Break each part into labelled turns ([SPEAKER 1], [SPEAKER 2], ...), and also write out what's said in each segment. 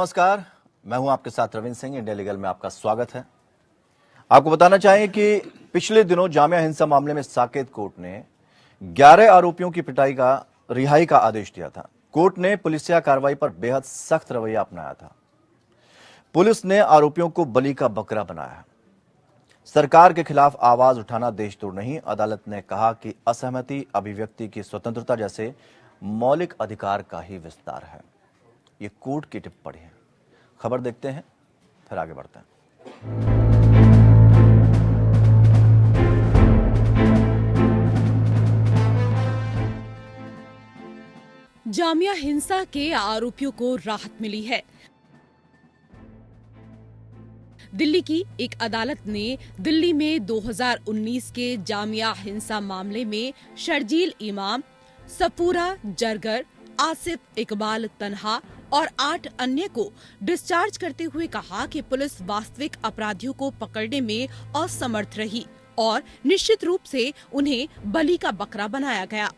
[SPEAKER 1] नमस्कार, मैं हूं आपके साथ रविंद्र सिंह। इंडिया लीगल में आपका स्वागत है। आपको बताना चाहें कि पिछले दिनों जामिया हिंसा मामले में साकेत कोर्ट ने 11 आरोपियों की रिहाई का आदेश दिया था। कोर्ट ने पुलिसिया कार्रवाई पर बेहद सख्त रवैया अपनाया था। पुलिस ने आरोपियों को बलि का बकरा बनाया। सरकार के खिलाफ आवाज उठाना देशद्रोह नहीं। अदालत ने कहा कि असहमति अभिव्यक्ति की स्वतंत्रता जैसे मौलिक अधिकार का ही विस्तार है। ये कोर्ट की टिप्पणी है। खबर देखते हैं, फिर आगे बढ़ते हैं।
[SPEAKER 2] जामिया हिंसा के आरोपियों को राहत मिली है। दिल्ली की एक अदालत ने दिल्ली में 2019 के जामिया हिंसा मामले में शर्जील इमाम, सफूरा जरगर, आसिफ इकबाल तन्हा और 8 अन्य को डिस्चार्ज करते हुए कहा कि पुलिस वास्तविक अपराधियों को पकड़ने में असमर्थ रही और निश्चित रूप से उन्हें बलि का बकरा बनाया गया।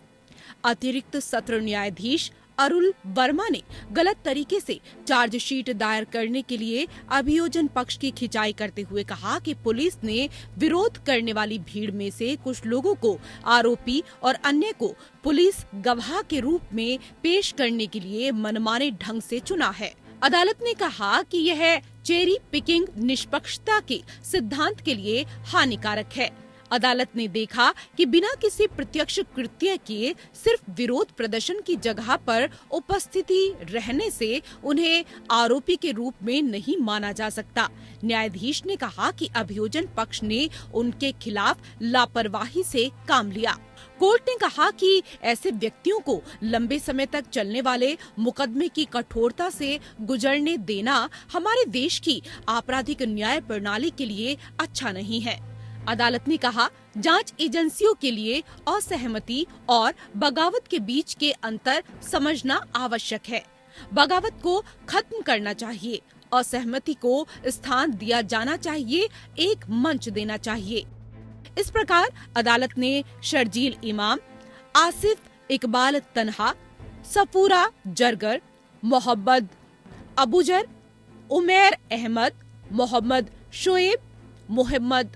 [SPEAKER 2] अतिरिक्त सत्र न्यायाधीश अरुल वर्मा ने गलत तरीके से चार्जशीट दायर करने के लिए अभियोजन पक्ष की खिंचाई करते हुए कहा कि पुलिस ने विरोध करने वाली भीड़ में से कुछ लोगों को आरोपी और अन्य को पुलिस गवाह के रूप में पेश करने के लिए मनमाने ढंग से चुना है। अदालत ने कहा कि यह चेरी पिकिंग निष्पक्षता के सिद्धांत के लिए हानिकारक है। अदालत ने देखा कि बिना किसी प्रत्यक्ष कृत्य के सिर्फ विरोध प्रदर्शन की जगह पर उपस्थिति रहने से उन्हें आरोपी के रूप में नहीं माना जा सकता। न्यायाधीश ने कहा कि अभियोजन पक्ष ने उनके खिलाफ लापरवाही से काम लिया। कोर्ट ने कहा कि ऐसे व्यक्तियों को लंबे समय तक चलने वाले मुकदमे की कठोरता से गुजरने देना हमारे देश की आपराधिक न्याय प्रणाली के लिए अच्छा नहीं है। अदालत ने कहा, जांच एजेंसियों के लिए असहमति और बगावत के बीच के अंतर समझना आवश्यक है। बगावत को खत्म करना चाहिए, असहमति को स्थान दिया जाना चाहिए, एक मंच देना चाहिए। इस प्रकार अदालत ने शर्जील इमाम, आसिफ इकबाल तन्हा, सफूरा जरगर, मोहम्मद अबूजर, उमैर अहमद, मोहम्मद शोएब, मोहम्मद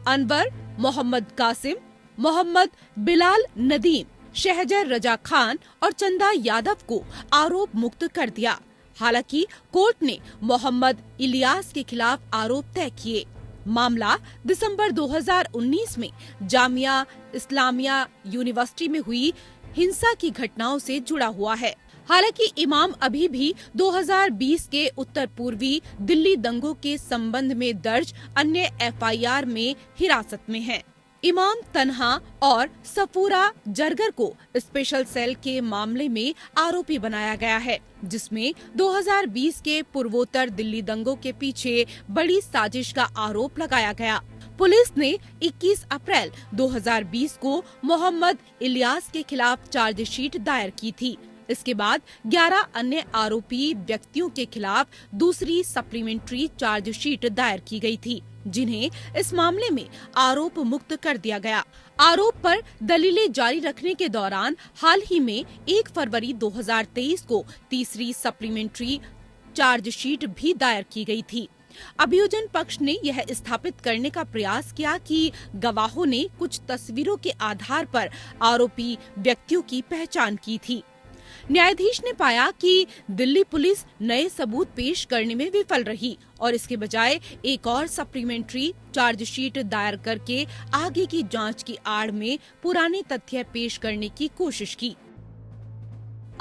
[SPEAKER 2] अनवर, मोहम्मद कासिम, मोहम्मद बिलाल नदीम, शहजर रजा खान और चंदा यादव को आरोप मुक्त कर दिया। हालांकि कोर्ट ने मोहम्मद इलियास के खिलाफ आरोप तय किए। मामला दिसंबर 2019 में जामिया इस्लामिया यूनिवर्सिटी में हुई हिंसा की घटनाओं से जुड़ा हुआ है। हालांकि इमाम अभी भी 2020 के उत्तर पूर्वी दिल्ली दंगों के संबंध में दर्ज अन्य एफआईआर में हिरासत में हैं। इमाम तन्हा और सफूरा जरगर को स्पेशल सेल के मामले में आरोपी बनाया गया है, जिसमें 2020 के पूर्वोत्तर दिल्ली दंगों के पीछे बड़ी साजिश का आरोप लगाया गया। पुलिस ने 21 अप्रैल 2020 को मोहम्मद इलियास के खिलाफ चार्जशीट दायर की थी। इसके बाद 11 अन्य आरोपी व्यक्तियों के खिलाफ दूसरी सप्लीमेंट्री चार्जशीट दायर की गई थी, जिन्हें इस मामले में आरोप मुक्त कर दिया गया। आरोप पर दलीलें जारी रखने के दौरान हाल ही में 1 फरवरी 2023 को तीसरी सप्लीमेंट्री चार्जशीट भी दायर की गई थी। अभियोजन पक्ष ने यह स्थापित करने का प्रयास किया कि गवाहों ने कुछ तस्वीरों के आधार पर आरोपी व्यक्तियों की पहचान की थी। न्यायाधीश ने पाया कि दिल्ली पुलिस नए सबूत पेश करने में विफल रही और इसके बजाय एक और सप्लीमेंट्री चार्जशीट दायर करके आगे की जांच की आड़ में पुराने तथ्य पेश करने की कोशिश की।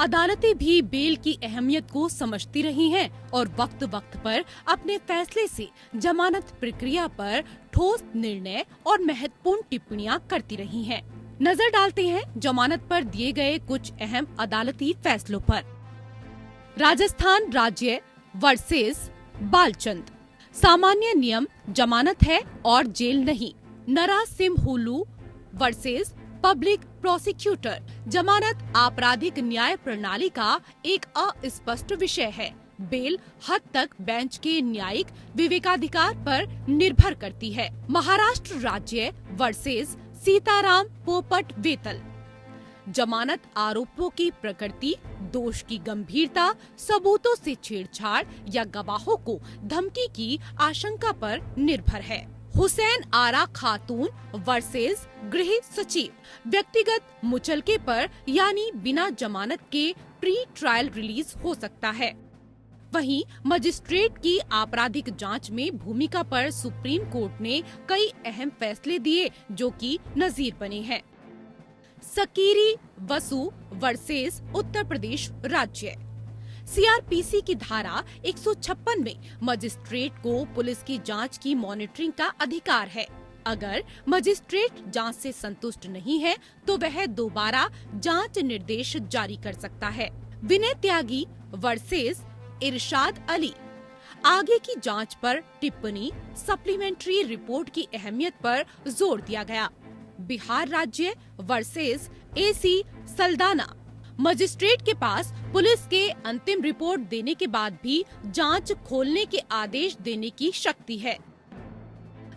[SPEAKER 2] अदालतें भी बेल की अहमियत को समझती रही हैं और वक्त वक्त पर अपने फैसले से जमानत प्रक्रिया पर ठोस निर्णय और महत्वपूर्ण टिप्पणियां करती रही हैं। नजर डालते हैं जमानत पर दिए गए कुछ अहम अदालती फैसलों पर। राजस्थान राज्य वर्सेस बालचंद। सामान्य नियम जमानत है और जेल नहीं। नरासिम्हुलु वर्सेस पब्लिक प्रोसिक्यूटर। जमानत आपराधिक न्याय प्रणाली का एक अस्पष्ट विषय है। बेल हद तक बेंच के न्यायिक विवेकाधिकार पर निर्भर करती है। महाराष्ट्र राज्य वर्सेस सीताराम पोपट वेतल। जमानत आरोपों की प्रकृति, दोष की गंभीरता, सबूतों से छेड़छाड़ या गवाहों को धमकी की आशंका पर निर्भर है। हुसैन आरा खातून वर्सेस गृह सचिव, व्यक्तिगत मुचलके पर यानी बिना जमानत के प्री ट्रायल रिलीज हो सकता है। वहीं मजिस्ट्रेट की आपराधिक जांच में भूमिका पर सुप्रीम कोर्ट ने कई अहम फैसले दिए जो कि नजीर बने हैं। सकीरी वसु वर्सेस उत्तर प्रदेश राज्य, सीआरपीसी की धारा 156 में मजिस्ट्रेट को पुलिस की जांच की मॉनिटरिंग का अधिकार है। अगर मजिस्ट्रेट जांच से संतुष्ट नहीं है तो वह दोबारा जांच निर्देश जारी कर सकता है। विनय त्यागी वर्सेस इरशाद अली, आगे की जांच पर टिप्पणी, सप्लीमेंट्री रिपोर्ट की अहमियत पर जोर दिया गया। बिहार राज्य वर्सेस एसी सल्दाना, मजिस्ट्रेट के पास पुलिस के अंतिम रिपोर्ट देने के बाद भी जांच खोलने के आदेश देने की शक्ति है।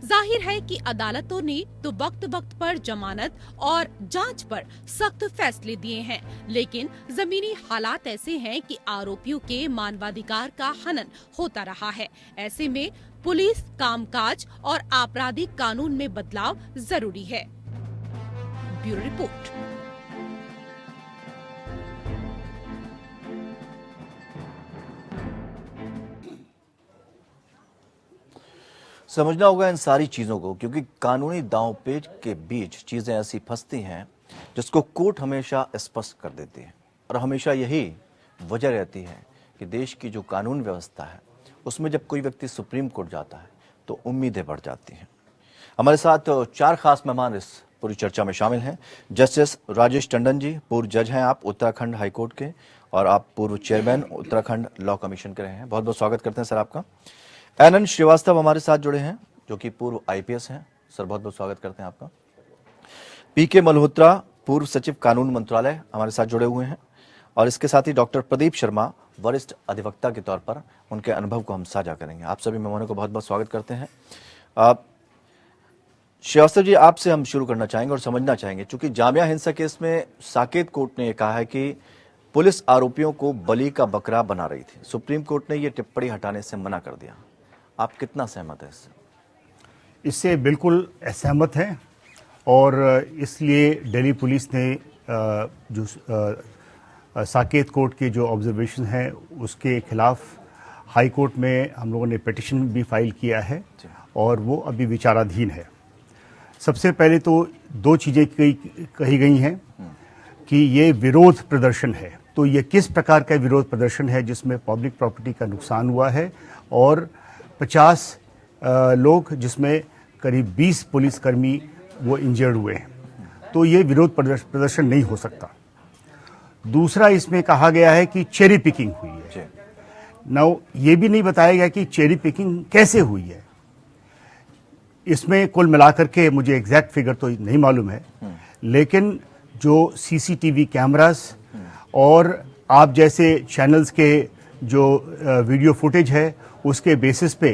[SPEAKER 2] जाहिर है कि अदालतों ने तो वक्त वक्त पर जमानत और जांच पर सख्त फैसले दिए हैं, लेकिन जमीनी हालात ऐसे हैं कि आरोपियों के मानवाधिकार का हनन होता रहा है। ऐसे में पुलिस कामकाज और आपराधिक कानून में बदलाव जरूरी है। Bureau report.
[SPEAKER 1] समझना होगा इन सारी चीज़ों को, क्योंकि कानूनी दांवपेच के बीच चीज़ें ऐसी फंसती हैं जिसको कोर्ट हमेशा स्पष्ट कर देती है। और हमेशा यही वजह रहती है कि देश की जो कानून व्यवस्था है उसमें जब कोई व्यक्ति सुप्रीम कोर्ट जाता है तो उम्मीदें बढ़ जाती हैं। हमारे साथ 4 खास मेहमान इस पूरी चर्चा में शामिल हैं। जस्टिस राजेश टंडन जी, पूर्व जज हैं आप उत्तराखंड हाईकोर्ट के, और आप पूर्व चेयरमैन उत्तराखंड लॉ कमीशन के रहे हैं। बहुत बहुत स्वागत करते हैं सर आपका। एनएन श्रीवास्तव हमारे साथ जुड़े हैं जो कि पूर्व आईपीएस हैं। सर बहुत बहुत स्वागत करते हैं आपका। पीके मल्होत्रा, पूर्व सचिव कानून मंत्रालय, हमारे साथ जुड़े हुए हैं। और इसके साथ ही डॉक्टर प्रदीप शर्मा, वरिष्ठ अधिवक्ता के तौर पर उनके अनुभव को हम साझा करेंगे। आप सभी मेहमानों को बहुत बहुत स्वागत करते हैं। श्रीवास्तव जी, आपसे हम शुरू करना चाहेंगे और समझना चाहेंगे, चूंकि जामिया हिंसा केस में साकेत कोर्ट ने यह कहा है कि पुलिस आरोपियों को बलि का बकरा बना रही थी। सुप्रीम कोर्ट ने यह टिप्पणी हटाने से मना कर दिया। आप कितना सहमत हैं इससे?
[SPEAKER 3] इससे बिल्कुल असहमत हैं, और इसलिए दिल्ली पुलिस ने जो साकेत कोर्ट के जो ऑब्जर्वेशन हैं उसके खिलाफ हाई कोर्ट में हम लोगों ने पिटिशन भी फाइल किया है, और वो अभी विचाराधीन है। सबसे पहले तो 2 चीज़ें कही गई हैं कि ये विरोध प्रदर्शन है। तो ये किस प्रकार का विरोध प्रदर्शन है जिसमें पब्लिक प्रॉपर्टी का नुकसान हुआ है, और 50 लोग जिसमें करीब 20 पुलिसकर्मी वो इंजर्ड हुए हैं, तो ये विरोध प्रदर्शन नहीं हो सकता। दूसरा, इसमें कहा गया है कि चेरी पिकिंग हुई है। नाउ ये भी नहीं बताया गया कि चेरी पिकिंग कैसे हुई है। इसमें कुल मिलाकर के मुझे एग्जैक्ट फिगर तो नहीं मालूम है, लेकिन जो सीसीटीवी कैमरास और आप जैसे चैनल्स के जो वीडियो फुटेज है उसके बेसिस पे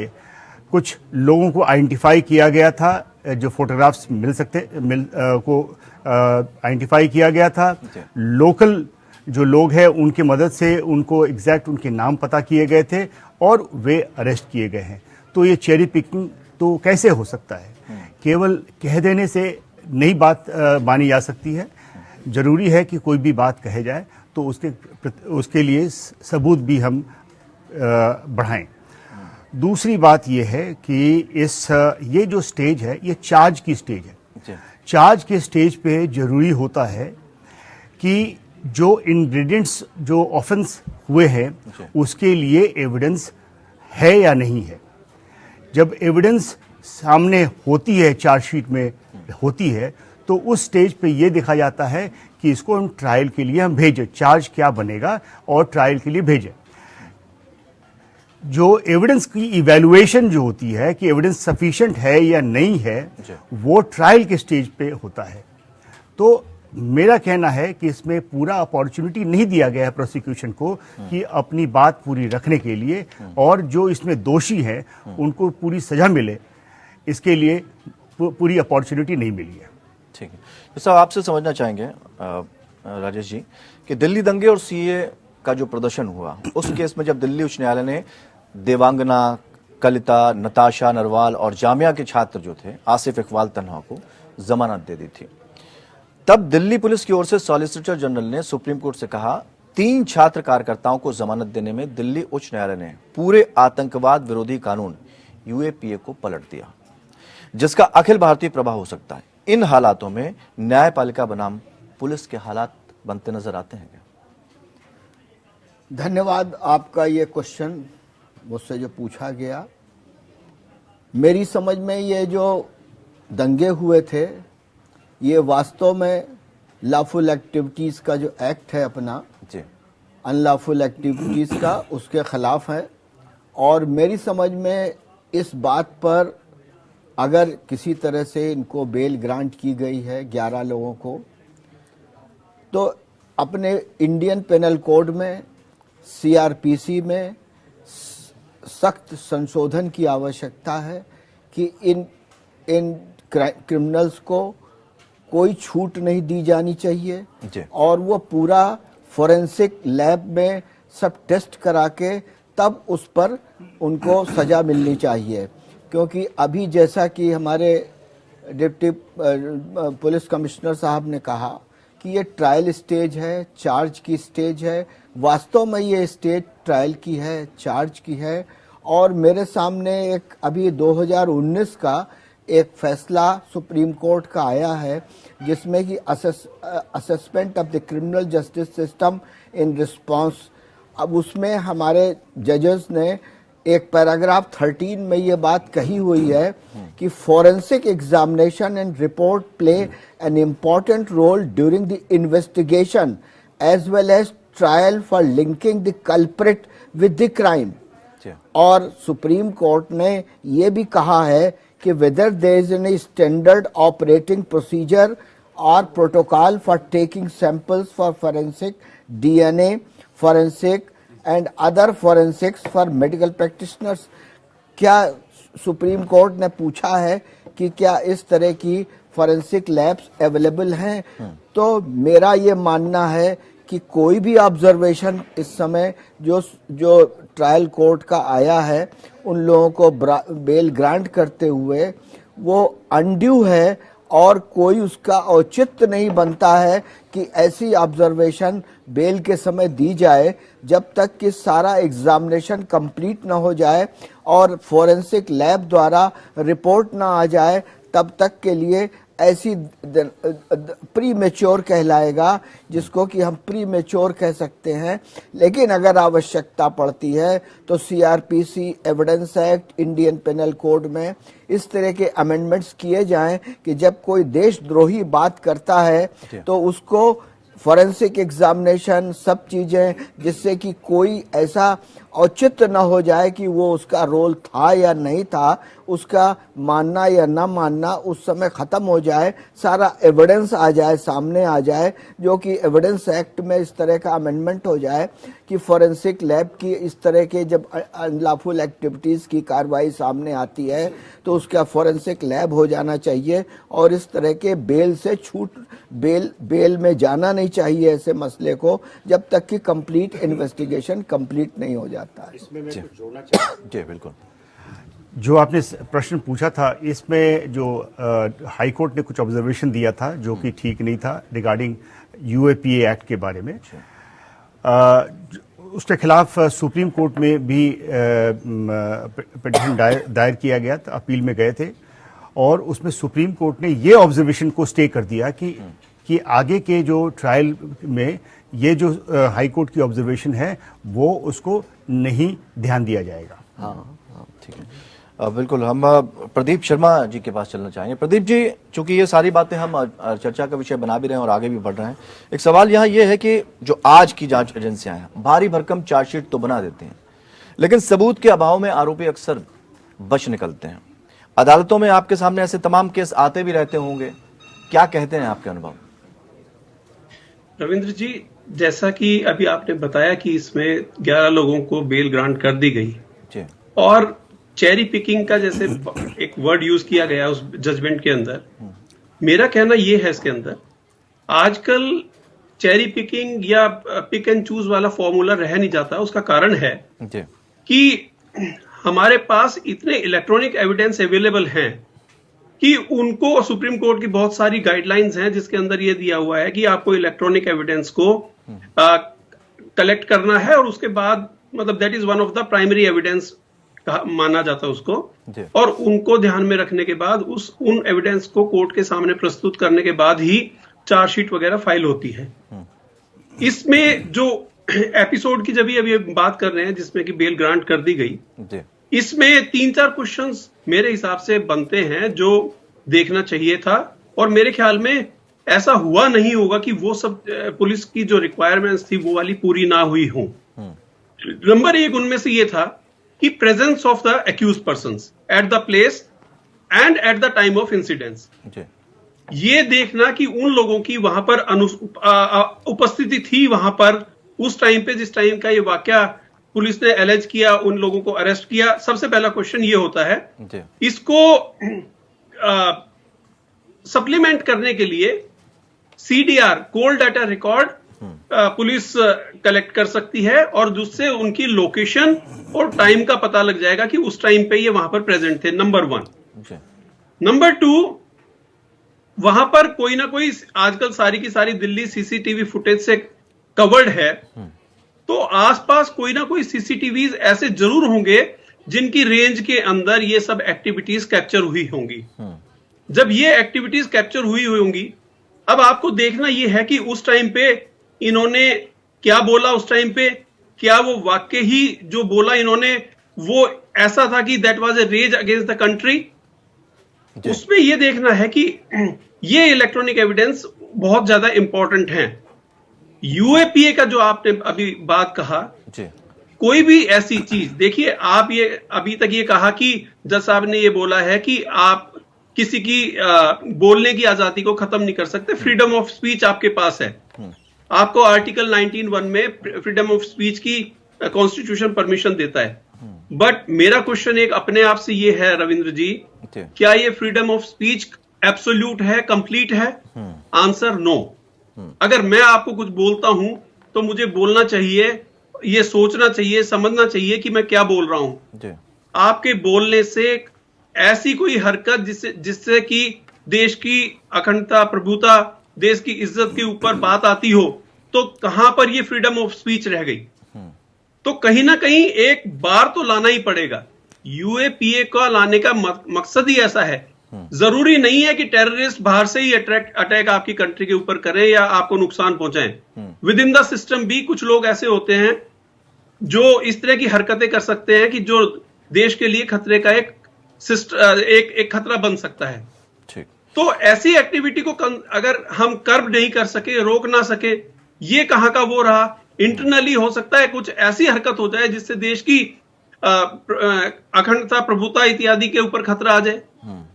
[SPEAKER 3] कुछ लोगों को आइडेंटिफाई किया गया था, जो फोटोग्राफ्स को आइडेंटिफाई किया गया था। लोकल जो लोग हैं उनकी मदद से उनको एग्जैक्ट उनके नाम पता किए गए थे और वे अरेस्ट किए गए हैं। तो ये चेरी पिकिंग तो कैसे हो सकता है? केवल कह देने से नहीं बात मानी जा सकती है। जरूरी है कि कोई भी बात कहे जाए तो उसके लिए सबूत भी हम बढ़ाएं। दूसरी बात यह है कि ये जो स्टेज है ये चार्ज की स्टेज है। चार्ज के स्टेज पे जरूरी होता है कि जो इंग्रेडिएंट्स जो ऑफेंस हुए हैं उसके लिए एविडेंस है या नहीं है। जब एविडेंस सामने होती है, चार्जशीट में होती है, तो उस स्टेज पे ये देखा जाता है कि इसको हम ट्रायल के लिए हम भेजें, चार्ज क्या बनेगा और ट्रायल के लिए भेजें। जो एविडेंस की इवैल्यूएशन जो होती है कि एविडेंस सफिशिएंट है या नहीं है, वो ट्रायल के स्टेज पे होता है। तो मेरा कहना है कि इसमें पूरा अपॉर्चुनिटी नहीं दिया गया है प्रोसिक्यूशन को कि अपनी बात पूरी रखने के लिए, और जो इसमें दोषी हैं उनको पूरी सजा मिले, इसके लिए पूरी अपॉर्चुनिटी नहीं मिली है।
[SPEAKER 1] ठीक है, तो साहब आपसे समझना चाहेंगे, राजेश जी, कि दिल्ली दंगे और सीए का जो प्रदर्शन हुआ उस केस में जब दिल्ली उच्च न्यायालय ने देवांगना, कलिता, नताशा नरवाल और जामिया के छात्र जो थे आसिफ इकबाल तन्हा को जमानत दे दी थी, तब दिल्ली पुलिस की ओर से सॉलिसिटर जनरल ने सुप्रीम कोर्ट से कहा 3 छात्र कार्यकर्ताओं को जमानत देने में दिल्ली उच्च न्यायालय ने पूरे आतंकवाद विरोधी कानून यूएपीए को पलट दिया, जिसका अखिल भारतीय प्रभाव हो सकता है। इन हालातों में न्यायपालिका बनाम पुलिस के हालात बनते नजर आते हैं क्या?
[SPEAKER 4] धन्यवाद। आपका ये क्वेश्चन मुझसे जो पूछा गया, मेरी समझ में ये जो दंगे हुए थे ये वास्तव में लॉफुल एक्टिविटीज़ का जो एक्ट है अपना
[SPEAKER 1] जी,
[SPEAKER 4] अनलॉफुल एक्टिविटीज़ का, उसके खिलाफ है। और मेरी समझ में इस बात पर अगर किसी तरह से इनको बेल ग्रांट की गई है 11 लोगों को, तो अपने इंडियन पेनल कोड में सीआरपीसी में सख्त संशोधन की आवश्यकता है कि इन क्रिमिनल्स को कोई छूट नहीं दी जानी चाहिए
[SPEAKER 1] जी।
[SPEAKER 4] और वो पूरा फोरेंसिक लैब में सब टेस्ट करा के तब उस पर उनको सजा मिलनी चाहिए। क्योंकि अभी जैसा कि हमारे डिप्टी पुलिस कमिश्नर साहब ने कहा कि ये ट्रायल स्टेज है, चार्ज की स्टेज है। वास्तव में ये स्टेज ट्रायल की है, चार्ज की है। और मेरे सामने एक अभी 2019 का एक फैसला सुप्रीम कोर्ट का आया है जिसमें कि assessment of the criminal justice system in response, अब उसमें हमारे जजेस ने एक पैराग्राफ 13 में ये बात कही हुई है कि forensic examination and report play an important role during the investigation as well as trial for linking the culprit with the crime. और सुप्रीम कोर्ट ने ये भी कहा है कि whether there is any standard operating procedure और protocol for taking samples for forensic DNA, forensic and other forensics for medical practitioners. क्या Supreme Court ने पूछा है कि क्या इस तरह की फोरेंसिक लैब्स अवेलेबल हैं? तो मेरा ये मानना है कि कोई भी ऑब्जर्वेशन इस समय जो ट्रायल कोर्ट का आया है उन लोगों को बेल ग्रांट करते हुए वो अनड्यू है और कोई उसका औचित्य नहीं बनता है कि ऐसी ऑब्जर्वेशन बेल के समय दी जाए जब तक कि सारा एग्जामिनेशन कंप्लीट ना हो जाए और फोरेंसिक लैब द्वारा रिपोर्ट ना आ जाए। तब तक के लिए ऐसी प्री मेच्योर कहलाएगा, जिसको कि हम प्री मेच्योर कह सकते हैं। लेकिन अगर आवश्यकता पड़ती है तो CrPC, evidence act, Indian penal code में इस तरह के अमेंडमेंट्स किए जाएं कि जब कोई देशद्रोही बात करता है तो उसको फोरेंसिक एग्जामिनेशन, सब चीजें, जिससे कि कोई ऐसा औचित्य न हो जाए कि वो उसका रोल था या नहीं था, उसका मानना या ना मानना उस समय खत्म हो जाए, सारा एविडेंस आ जाए, सामने आ जाए। जो कि एविडेंस एक्ट में इस तरह का अमेंडमेंट हो जाए कि फोरेंसिक लैब की इस तरह के जब अनलॉफुल एक्टिविटीज की कार्रवाई सामने आती है तो उसका फोरेंसिक लैब हो जाना चाहिए और इस तरह के बेल से छूट, बेल में जाना नहीं चाहिए ऐसे मसले को जब तक कि कंप्लीट इन्वेस्टिगेशन कंप्लीट नहीं हो जाता है।
[SPEAKER 3] इसमें मैं कुछ जोड़ना चाहूँ।
[SPEAKER 1] जी बिल्कुल।
[SPEAKER 3] जो आपने प्रश्न पूछा था इसमें जो हाई कोर्ट ने कुछ ऑब्जर्वेशन दिया था जो कि ठीक नहीं था रिगार्डिंग यूएपीए एक्ट के बारे में, उसके खिलाफ सुप्रीम कोर्ट में भी पिटीशन दायर किया गया था, अपील में गए थे और उसमें सुप्रीम कोर्ट ने ये ऑब्जर्वेशन को स्टे कर दिया कि आगे के जो ट्रायल में ये जो हाई कोर्ट की ऑब्जर्वेशन है वो उसको नहीं ध्यान दिया जाएगा।
[SPEAKER 1] हाँ ठीक है। बिल्कुल, हम प्रदीप शर्मा जी के पास चलना चाहेंगे। प्रदीप जी, चूंकि ये सारी बातें हम चर्चा का विषय बना भी रहे हैं और आगे भी बढ़ रहे हैं, एक सवाल यहाँ ये है कि जो आज की जांच एजेंसियां हैं भारी भरकम चार्जशीट तो बना देते हैं लेकिन सबूत के अभाव में आरोपी अक्सर बच निकलते हैं। अदालतों में आपके सामने ऐसे तमाम केस आते भी रहते होंगे, क्या कहते हैं आपके अनुभव?
[SPEAKER 5] रविंद्र जी, जैसा कि अभी आपने बताया कि इसमें 11 लोगों को बेल ग्रांट कर दी गई
[SPEAKER 1] जी।
[SPEAKER 5] और चेरी पिकिंग का जैसे एक वर्ड यूज किया गया उस जजमेंट के अंदर, मेरा कहना यह है इसके अंदर आजकल चेरी पिकिंग या पिक एंड चूज वाला फॉर्मूला रह नहीं जाता। उसका कारण है
[SPEAKER 1] जी
[SPEAKER 5] कि हमारे पास इतने इलेक्ट्रॉनिक एविडेंस अवेलेबल हैं कि उनको सुप्रीम कोर्ट की बहुत सारी गाइडलाइंस हैं जिसके अंदर ये दिया हुआ है कि आपको इलेक्ट्रॉनिक एविडेंस को कलेक्ट करना है और उसके बाद मतलब that is one of the primary evidence माना जाता है उसको।
[SPEAKER 1] जी।
[SPEAKER 5] और उनको ध्यान में रखने के बाद उन एविडेंस को कोर्ट के सामने प्रस्तुत करने के बाद ही चार्जशीट वगैरह फाइल होती है। इसमें जो एपिसोड की जब अभी बात कर रहे हैं जिसमें कि बेल ग्रांट कर दी गई,
[SPEAKER 1] जी
[SPEAKER 5] इसमें 3-4 क्वेश्चंस मेरे हिसाब से बनते हैं जो देखना चाहिए था और मेरे ख्याल में ऐसा हुआ नहीं होगा कि वो सब पुलिस की जो रिक्वायरमेंट्स थी वो वाली पूरी ना हुई हो। नंबर 1 उनमें से ये था कि presence of the accused persons at the place and at the time of incidents.
[SPEAKER 1] जी
[SPEAKER 5] ये देखना कि उन लोगों की वहां पर उपस्थिति थी वहां पर उस टाइम पे जिस टाइम का ये वाकया पुलिस ने एलेज किया, उन लोगों को अरेस्ट किया। सबसे पहला क्वेश्चन ये होता है।
[SPEAKER 1] जी
[SPEAKER 5] इसको सप्लीमेंट करने के लिए CDR cold data record police collect कर सकती है और जिससे उनकी लोकेशन और टाइम का पता लग जाएगा कि उस टाइम पे ये वहां पर प्रेजेंट थे। नंबर 1।
[SPEAKER 1] जी
[SPEAKER 5] नंबर 2, वहां पर कोई ना कोई आजकल सारी की सारी दिल्ली सीसीटीवी फुटेज से कवर्ड है, तो आसपास कोई ना कोई सीसीटीवीज ऐसे जरूर होंगे जिनकी रेंज के अंदर ये सब एक्टिविटीज कैप्चर हुई होंगी। जब ये एक्टिविटीज कैप्चर हुई होंगी, अब आपको देखना ये है कि उस टाइम पे इन्होंने क्या बोला, उस टाइम पे क्या वो वाक्य ही जो बोला इन्होंने वो ऐसा था कि that was a rage against the country. उसमें ये देखना है कि ये इलेक्ट्रॉनिक एविडेंस बहुत ज्यादा इंपॉर्टेंट है। यूएपीए का जो आपने अभी बात कहा,
[SPEAKER 1] जी
[SPEAKER 5] कोई भी ऐसी चीज देखिए, आप ये अभी तक ये कहा कि जज साहब ने ये बोला है कि आप किसी की बोलने की आजादी को खत्म नहीं कर सकते, फ्रीडम ऑफ स्पीच आपके पास है। आपको आर्टिकल 19(1) में फ्रीडम ऑफ स्पीच की कॉन्स्टिट्यूशन परमिशन देता है। बट मेरा क्वेश्चन एक अपने आप से ये है रविंद्र जी, क्या ये फ्रीडम ऑफ स्पीच एब्सोल्यूट है, कंप्लीट है? Answer no. अगर मैं आपको कुछ बोलता हूं तो मुझे बोलना चाहिए, ये सोचना चाहिए, समझना चाहिए कि मैं क्या बोल रहा हूं। आपके बोलने से ऐसी कोई हरकत जिससे कि देश की अखंडता, प्रभुता, देश की इज्जत के ऊपर बात आती हो, तो कहां पर ये फ्रीडम ऑफ स्पीच रह गई? तो कहीं ना कहीं एक बार तो लाना ही पड़ेगा। यूएपीए का लाने का मकसद ही ऐसा है। जरूरी नहीं है कि टेररिस्ट बाहर से ही अटैक आपकी कंट्री के ऊपर करें या आपको नुकसान पहुंचाएं। विद इन द सिस्टम भी कुछ लोग ऐसे होते हैं जो इस तरह की हरकतें कर सकते हैं कि जो देश के लिए खतरे का एक खतरा बन सकता है।
[SPEAKER 1] ठीक।
[SPEAKER 5] तो ऐसी एक्टिविटी को अगर हम कर्ब नहीं कर सके, रोक ना सके, ये कहां का वो रहा। इंटरनली हो सकता है कुछ ऐसी हरकत हो जाए जिससे देश की अखंडता, प्रभुता इत्यादि के ऊपर खतरा आ जाए।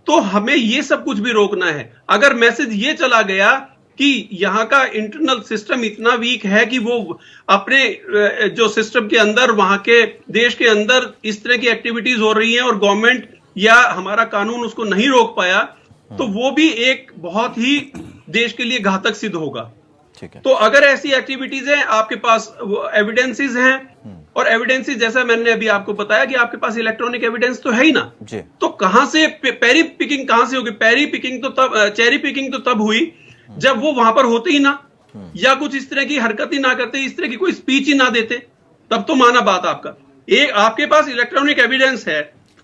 [SPEAKER 5] तो हमें ये सब कुछ भी रोकना है। अगर मैसेज ये चला गया कि यहां का इंटरनल सिस्टम इतना वीक है कि वो अपने जो सिस्टम के अंदर, वहां के देश के अंदर इस तरह की एक्टिविटीज हो रही हैं और गवर्नमेंट या हमारा कानून उसको नहीं रोक पाया, तो वो भी एक बहुत ही देश के लिए घातक सिद्ध होगा।
[SPEAKER 1] ठीक है।
[SPEAKER 5] तो अगर ऐसी एक्टिविटीज हैं, आपके पास एविडेंसेस हैं, और एविडेंसेस जैसा मैंने अभी आपको बताया कि आपके पास इलेक्ट्रॉनिक एविडेंस तो है ही ना,
[SPEAKER 1] जी।
[SPEAKER 5] तो कहां से पेरी पिकिंग कहां से होगी? पेरी पिकिंग तो तब, चेरी पिकिंग तो तब हुई जब वो वहां पर होते ही ना, या कुछ इस तरह की हरकत ही ना करते, इस तरह की कोई स्पीच ही ना देते, तब तो माना बात आपका। एक आपके पास इलेक्ट्रॉनिक एविडेंस है,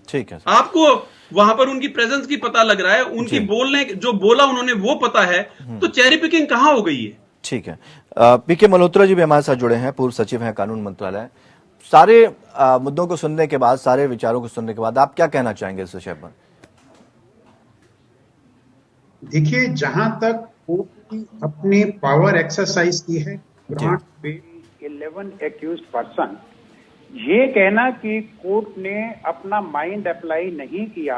[SPEAKER 1] ठीक है,
[SPEAKER 5] आपको वहां पर उनकी प्रेजेंस की पता लग रहा है, उनकी बोलने जो बोला उन्होंने वो पता है, तो चेरी पिकिंग कहां हो गई है?
[SPEAKER 1] ठीक है। पीके मल्होत्रा जी भी हमारे साथ जुड़े हैं, पूर्व सचिव हैं कानून मंत्रालय। सारे मुद्दों को सुनने के बाद, सारे विचारों को सुनने के बाद आप क्या कहना चाहेंगे इस विषय पर?
[SPEAKER 6] देखिए, जहां तक कोर्ट की अपनी पावर एक्सरसाइज की है, ग्रांट बेल 11 एक्यूज्ड पर्सन, ये कहना कि कोर्ट ने अपना माइंड अप्लाई नहीं किया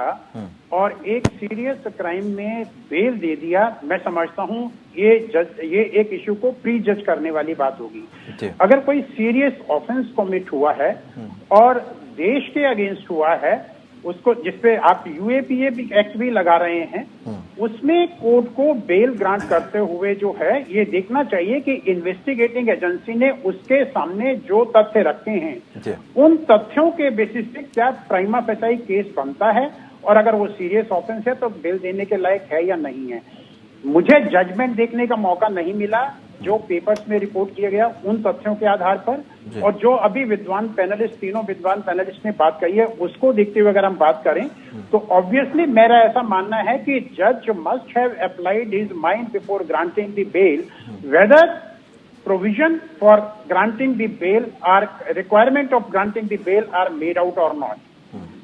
[SPEAKER 6] और एक सीरियस क्राइम में बेल दे दिया, मैं समझता हूं ये एक इशू को प्री जज करने वाली बात होगी। अगर कोई सीरियस ऑफेंस कमिट हुआ है और देश के अगेंस्ट हुआ है, उसको जिसपे आप यूएपीए एक्ट भी लगा रहे हैं, उसमें कोर्ट को बेल ग्रांट करते हुए जो है ये देखना चाहिए कि इन्वेस्टिगेटिंग एजेंसी ने उसके सामने जो तथ्य रखे हैं उन तथ्यों के बेसिस पे क्या प्राइमा फेसाई केस बनता है, और अगर वो सीरियस ऑफेंस है तो बेल देने के लायक है या नहीं है। मुझे जजमेंट देखने का मौका नहीं मिला, जो पेपर्स में रिपोर्ट किया गया उन तथ्यों के आधार पर, और जो अभी विद्वान पैनलिस्ट, तीनों विद्वान पैनलिस्ट ने बात कही है उसको देखते हुए अगर हम बात करें तो ऑब्वियसली मेरा ऐसा मानना है कि जज must have applied his mind before granting the bail, whether provision for granting the bail or requirement of granting the bail are made out or not.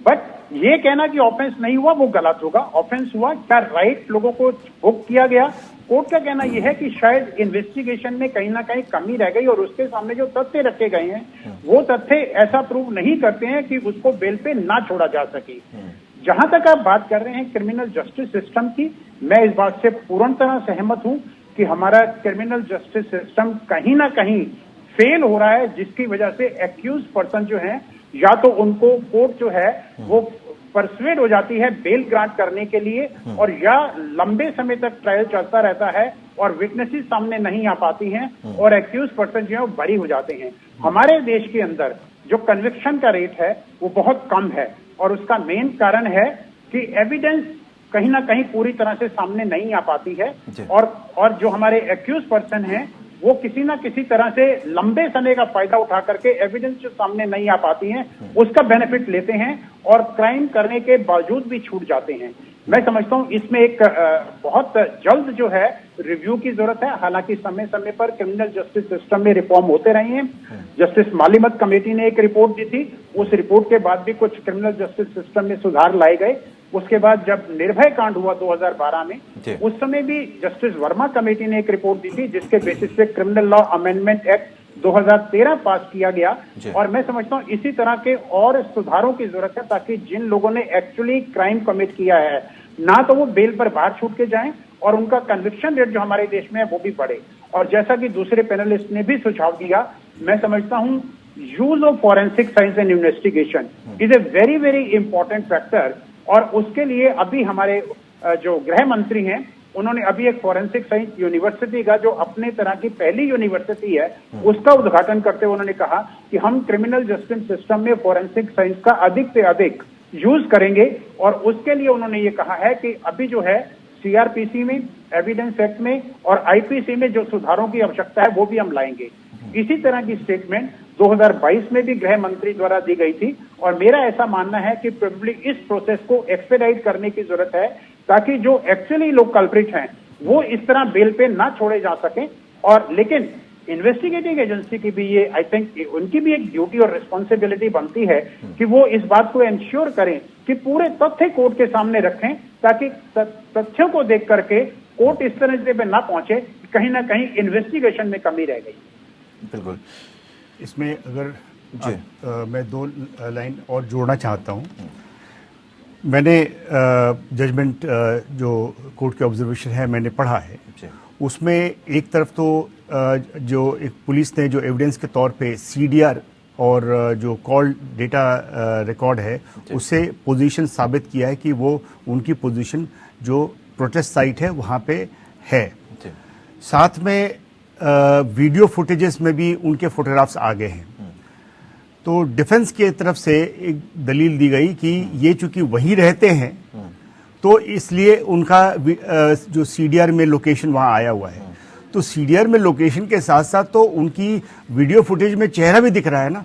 [SPEAKER 6] But ये कहना कि ऑफेंस नहीं हुआ वो गलत होगा। ऑफेंस हुआ, क्या राइट लोगों को बुक किया गया। कोर्ट का कहना यह है कि शायद इन्वेस्टिगेशन में कहीं ना कहीं कमी रह गई और उसके सामने जो तथ्य रखे गए हैं वो तथ्य ऐसा प्रूव नहीं करते हैं कि उसको बेल पे ना छोड़ा जा सके। जहां तक आप बात कर रहे हैं क्रिमिनल जस्टिस सिस्टम की, मैं इस बात से पूर्ण तरह सहमत हूं कि हमारा क्रिमिनल जस्टिस सिस्टम कहीं ना कहीं फेल हो रहा है, जिसकी वजह से एक्यूज पर्सन जो है या तो उनको कोर्ट जो है वो परसुएड हो जाती है बेल ग्रांट करने के लिए, और या लंबे समय तक ट्रायल चलता रहता है और विटनेसेस सामने नहीं आ पाती हैं और एक्यूज पर्सन जो है वो बरी हो जाते हैं। हमारे देश के अंदर जो कन्विक्शन का रेट है वो बहुत कम है, और उसका मेन कारण है कि एविडेंस कहीं ना कहीं पूरी तरह से सामने नहीं आ पाती है, और जो हमारे एक्यूज पर्सन हैं वो किसी ना किसी तरह से लंबे समय का फायदा उठा करके एविडेंस जो सामने नहीं आ पाती हैं उसका बेनिफिट लेते हैं और क्राइम करने के बावजूद भी छूट जाते हैं। मैं समझता हूं इसमें एक बहुत जल्द जो है रिव्यू की जरूरत है। हालांकि समय समय पर क्रिमिनल जस्टिस सिस्टम में रिफॉर्म होते रहे हैं। जस्टिस मालिमत कमेटी ने एक रिपोर्ट दी थी, उस रिपोर्ट के बाद भी कुछ क्रिमिनल जस्टिस सिस्टम में सुधार लाए गए। उसके बाद जब निर्भय कांड हुआ 2012 में, उस समय भी जस्टिस वर्मा कमेटी ने एक रिपोर्ट दी थी जिसके बेसिस पे क्रिमिनल लॉ अमेंडमेंट एक्ट 2013 पास किया गया। और मैं समझता हूं इसी तरह के और सुधारों की जरूरत है ताकि जिन लोगों ने एक्चुअली क्राइम कमिट किया है ना तो वो बेल पर बाहर छूट के जाएं और उनका कन्विक्शन रेट जो हमारे देश में है वो भी बढ़े। और जैसा कि दूसरे पैनलिस्ट ने भी सुझाव दिया, मैं समझता हूं use of forensic science and investigation is a very very important factor, और उसके लिए अभी हमारे जो गृह मंत्री हैं उन्होंने अभी एक फॉरेंसिक साइंस यूनिवर्सिटी का जो अपने तरह की पहली यूनिवर्सिटी है उसका उद्घाटन करते हुए उन्होंने कहा कि हम क्रिमिनल जस्टिस सिस्टम में फॉरेंसिक साइंस का अधिक से अधिक यूज करेंगे। और उसके लिए उन्होंने ये कहा है कि अभी जो है सीआरपीसी में, एविडेंस एक्ट में और आईपीसी में जो सुधारों की आवश्यकता है वो भी हम लाएंगे। इसी तरह की स्टेटमेंट 2022 में भी गृह मंत्री द्वारा दी गई थी, और मेरा ऐसा मानना है कि प्रोबेबली इस प्रोसेस को एक्सपेडाइट करने की जरूरत है ताकि जो एक्चुअली लोग कल्प्रिट हैं वो इस तरह बेल पे ना छोड़े जा सकें। और लेकिन इन्वेस्टिगेटिंग एजेंसी की भी ये आई थिंक उनकी भी एक ड्यूटी और रिस्पॉन्सिबिलिटी बनती है कि वो इस बात को इंश्योर करें कि पूरे तथ्य कोर्ट के सामने रखें ताकि तथ्यों को देख करके कोर्ट इस तरह पे ना पहुंचे कहीं ना कहीं इन्वेस्टिगेशन में कमी रह गई।
[SPEAKER 1] बिल्कुल।
[SPEAKER 3] इसमें अगर मैं दो लाइन और जोड़ना चाहता हूं। मैंने जजमेंट जो कोर्ट के ऑब्जर्वेशन है मैंने पढ़ा है, उसमें एक तरफ तो जो एक पुलिस ने जो एविडेंस के तौर पे सीडीआर और जो कॉल डेटा रिकॉर्ड है उससे पोजीशन साबित किया है कि वो उनकी पोजीशन जो प्रोटेस्ट साइट है वहाँ पे है। साथ में वीडियो फुटेजेस में भी उनके फोटोग्राफ्स आ गए हैं। तो डिफेंस की तरफ से एक दलील दी गई कि ये चूंकि वहीं रहते हैं तो इसलिए उनका जो सीडीआर में लोकेशन वहां आया हुआ है। तो सीडीआर में लोकेशन के साथ साथ तो उनकी वीडियो फुटेज में चेहरा भी दिख रहा है ना,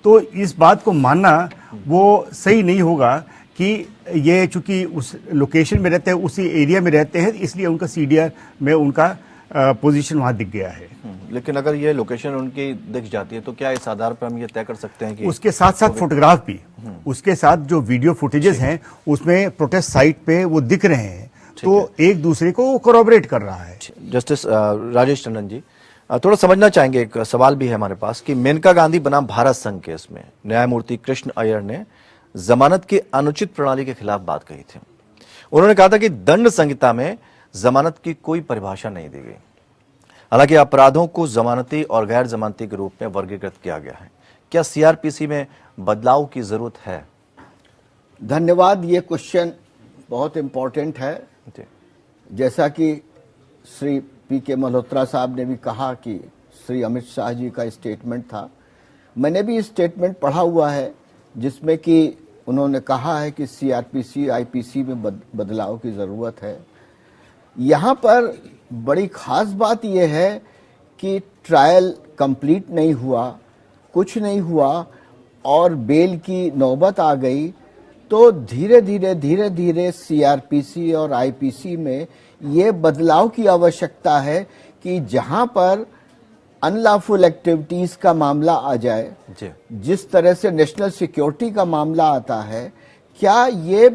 [SPEAKER 3] तो इस बात को मानना वो सही नहीं होगा कि ये चूंकि उस लोकेशन में रहते हैं, उसी एरिया में रहते हैं, इसलिए उनका सीडीआर में उनका पोजीशन वहां दिख गया है।
[SPEAKER 1] लेकिन अगर ये लोकेशन उनकी दिख जाती है तो क्या इस आधार पर हम ये तय कर सकते हैं कि
[SPEAKER 3] उसके साथ साथ फोटोग्राफ भी, उसके साथ जो वीडियो फुटेजेस हैं उसमें प्रोटेस्ट साइट पे वो दिख रहे हैं, तो एक दूसरे को कोरोबरेट कर रहा है।
[SPEAKER 1] जस्टिस राजेश टंडन जी, थोड़ा समझना चाहेंगे, एक सवाल भी है हमारे पास कि मेनका गांधी बनाम भारत संघ केस में न्यायमूर्ति कृष्ण अय्यर ने जमानत की अनुचित प्रणाली के खिलाफ बात कही थी। उन्होंने कहा था कि दंड संहिता में जमानत की कोई परिभाषा नहीं दी गई। हालांकि अपराधों को जमानती और गैर जमानती के रूप में वर्गीकृत किया गया है। क्या सीआरपीसी में बदलाव की जरूरत है?
[SPEAKER 4] धन्यवाद। ये क्वेश्चन बहुत इंपॉर्टेंट है। जैसा कि श्री पी.के. मल्होत्रा साहब ने भी कहा कि श्री अमित शाह जी का स्टेटमेंट था, मैंने भी स्टेटमेंट पढ़ा हुआ है जिसमें कि उन्होंने कहा है कि सीआरपीसी आईपीसी में बदलाव की ज़रूरत है। यहाँ पर बड़ी ख़ास बात यह है कि ट्रायल कंप्लीट नहीं हुआ, कुछ नहीं हुआ और बेल की नौबत आ गई, तो धीरे धीरे सीआरपीसी और आईपीसी में ये बदलाव की आवश्यकता है कि जहां पर अनलॉफुल एक्टिविटीज का मामला आ जाए, जिस तरह से नेशनल सिक्योरिटी का मामला आता है, क्या ये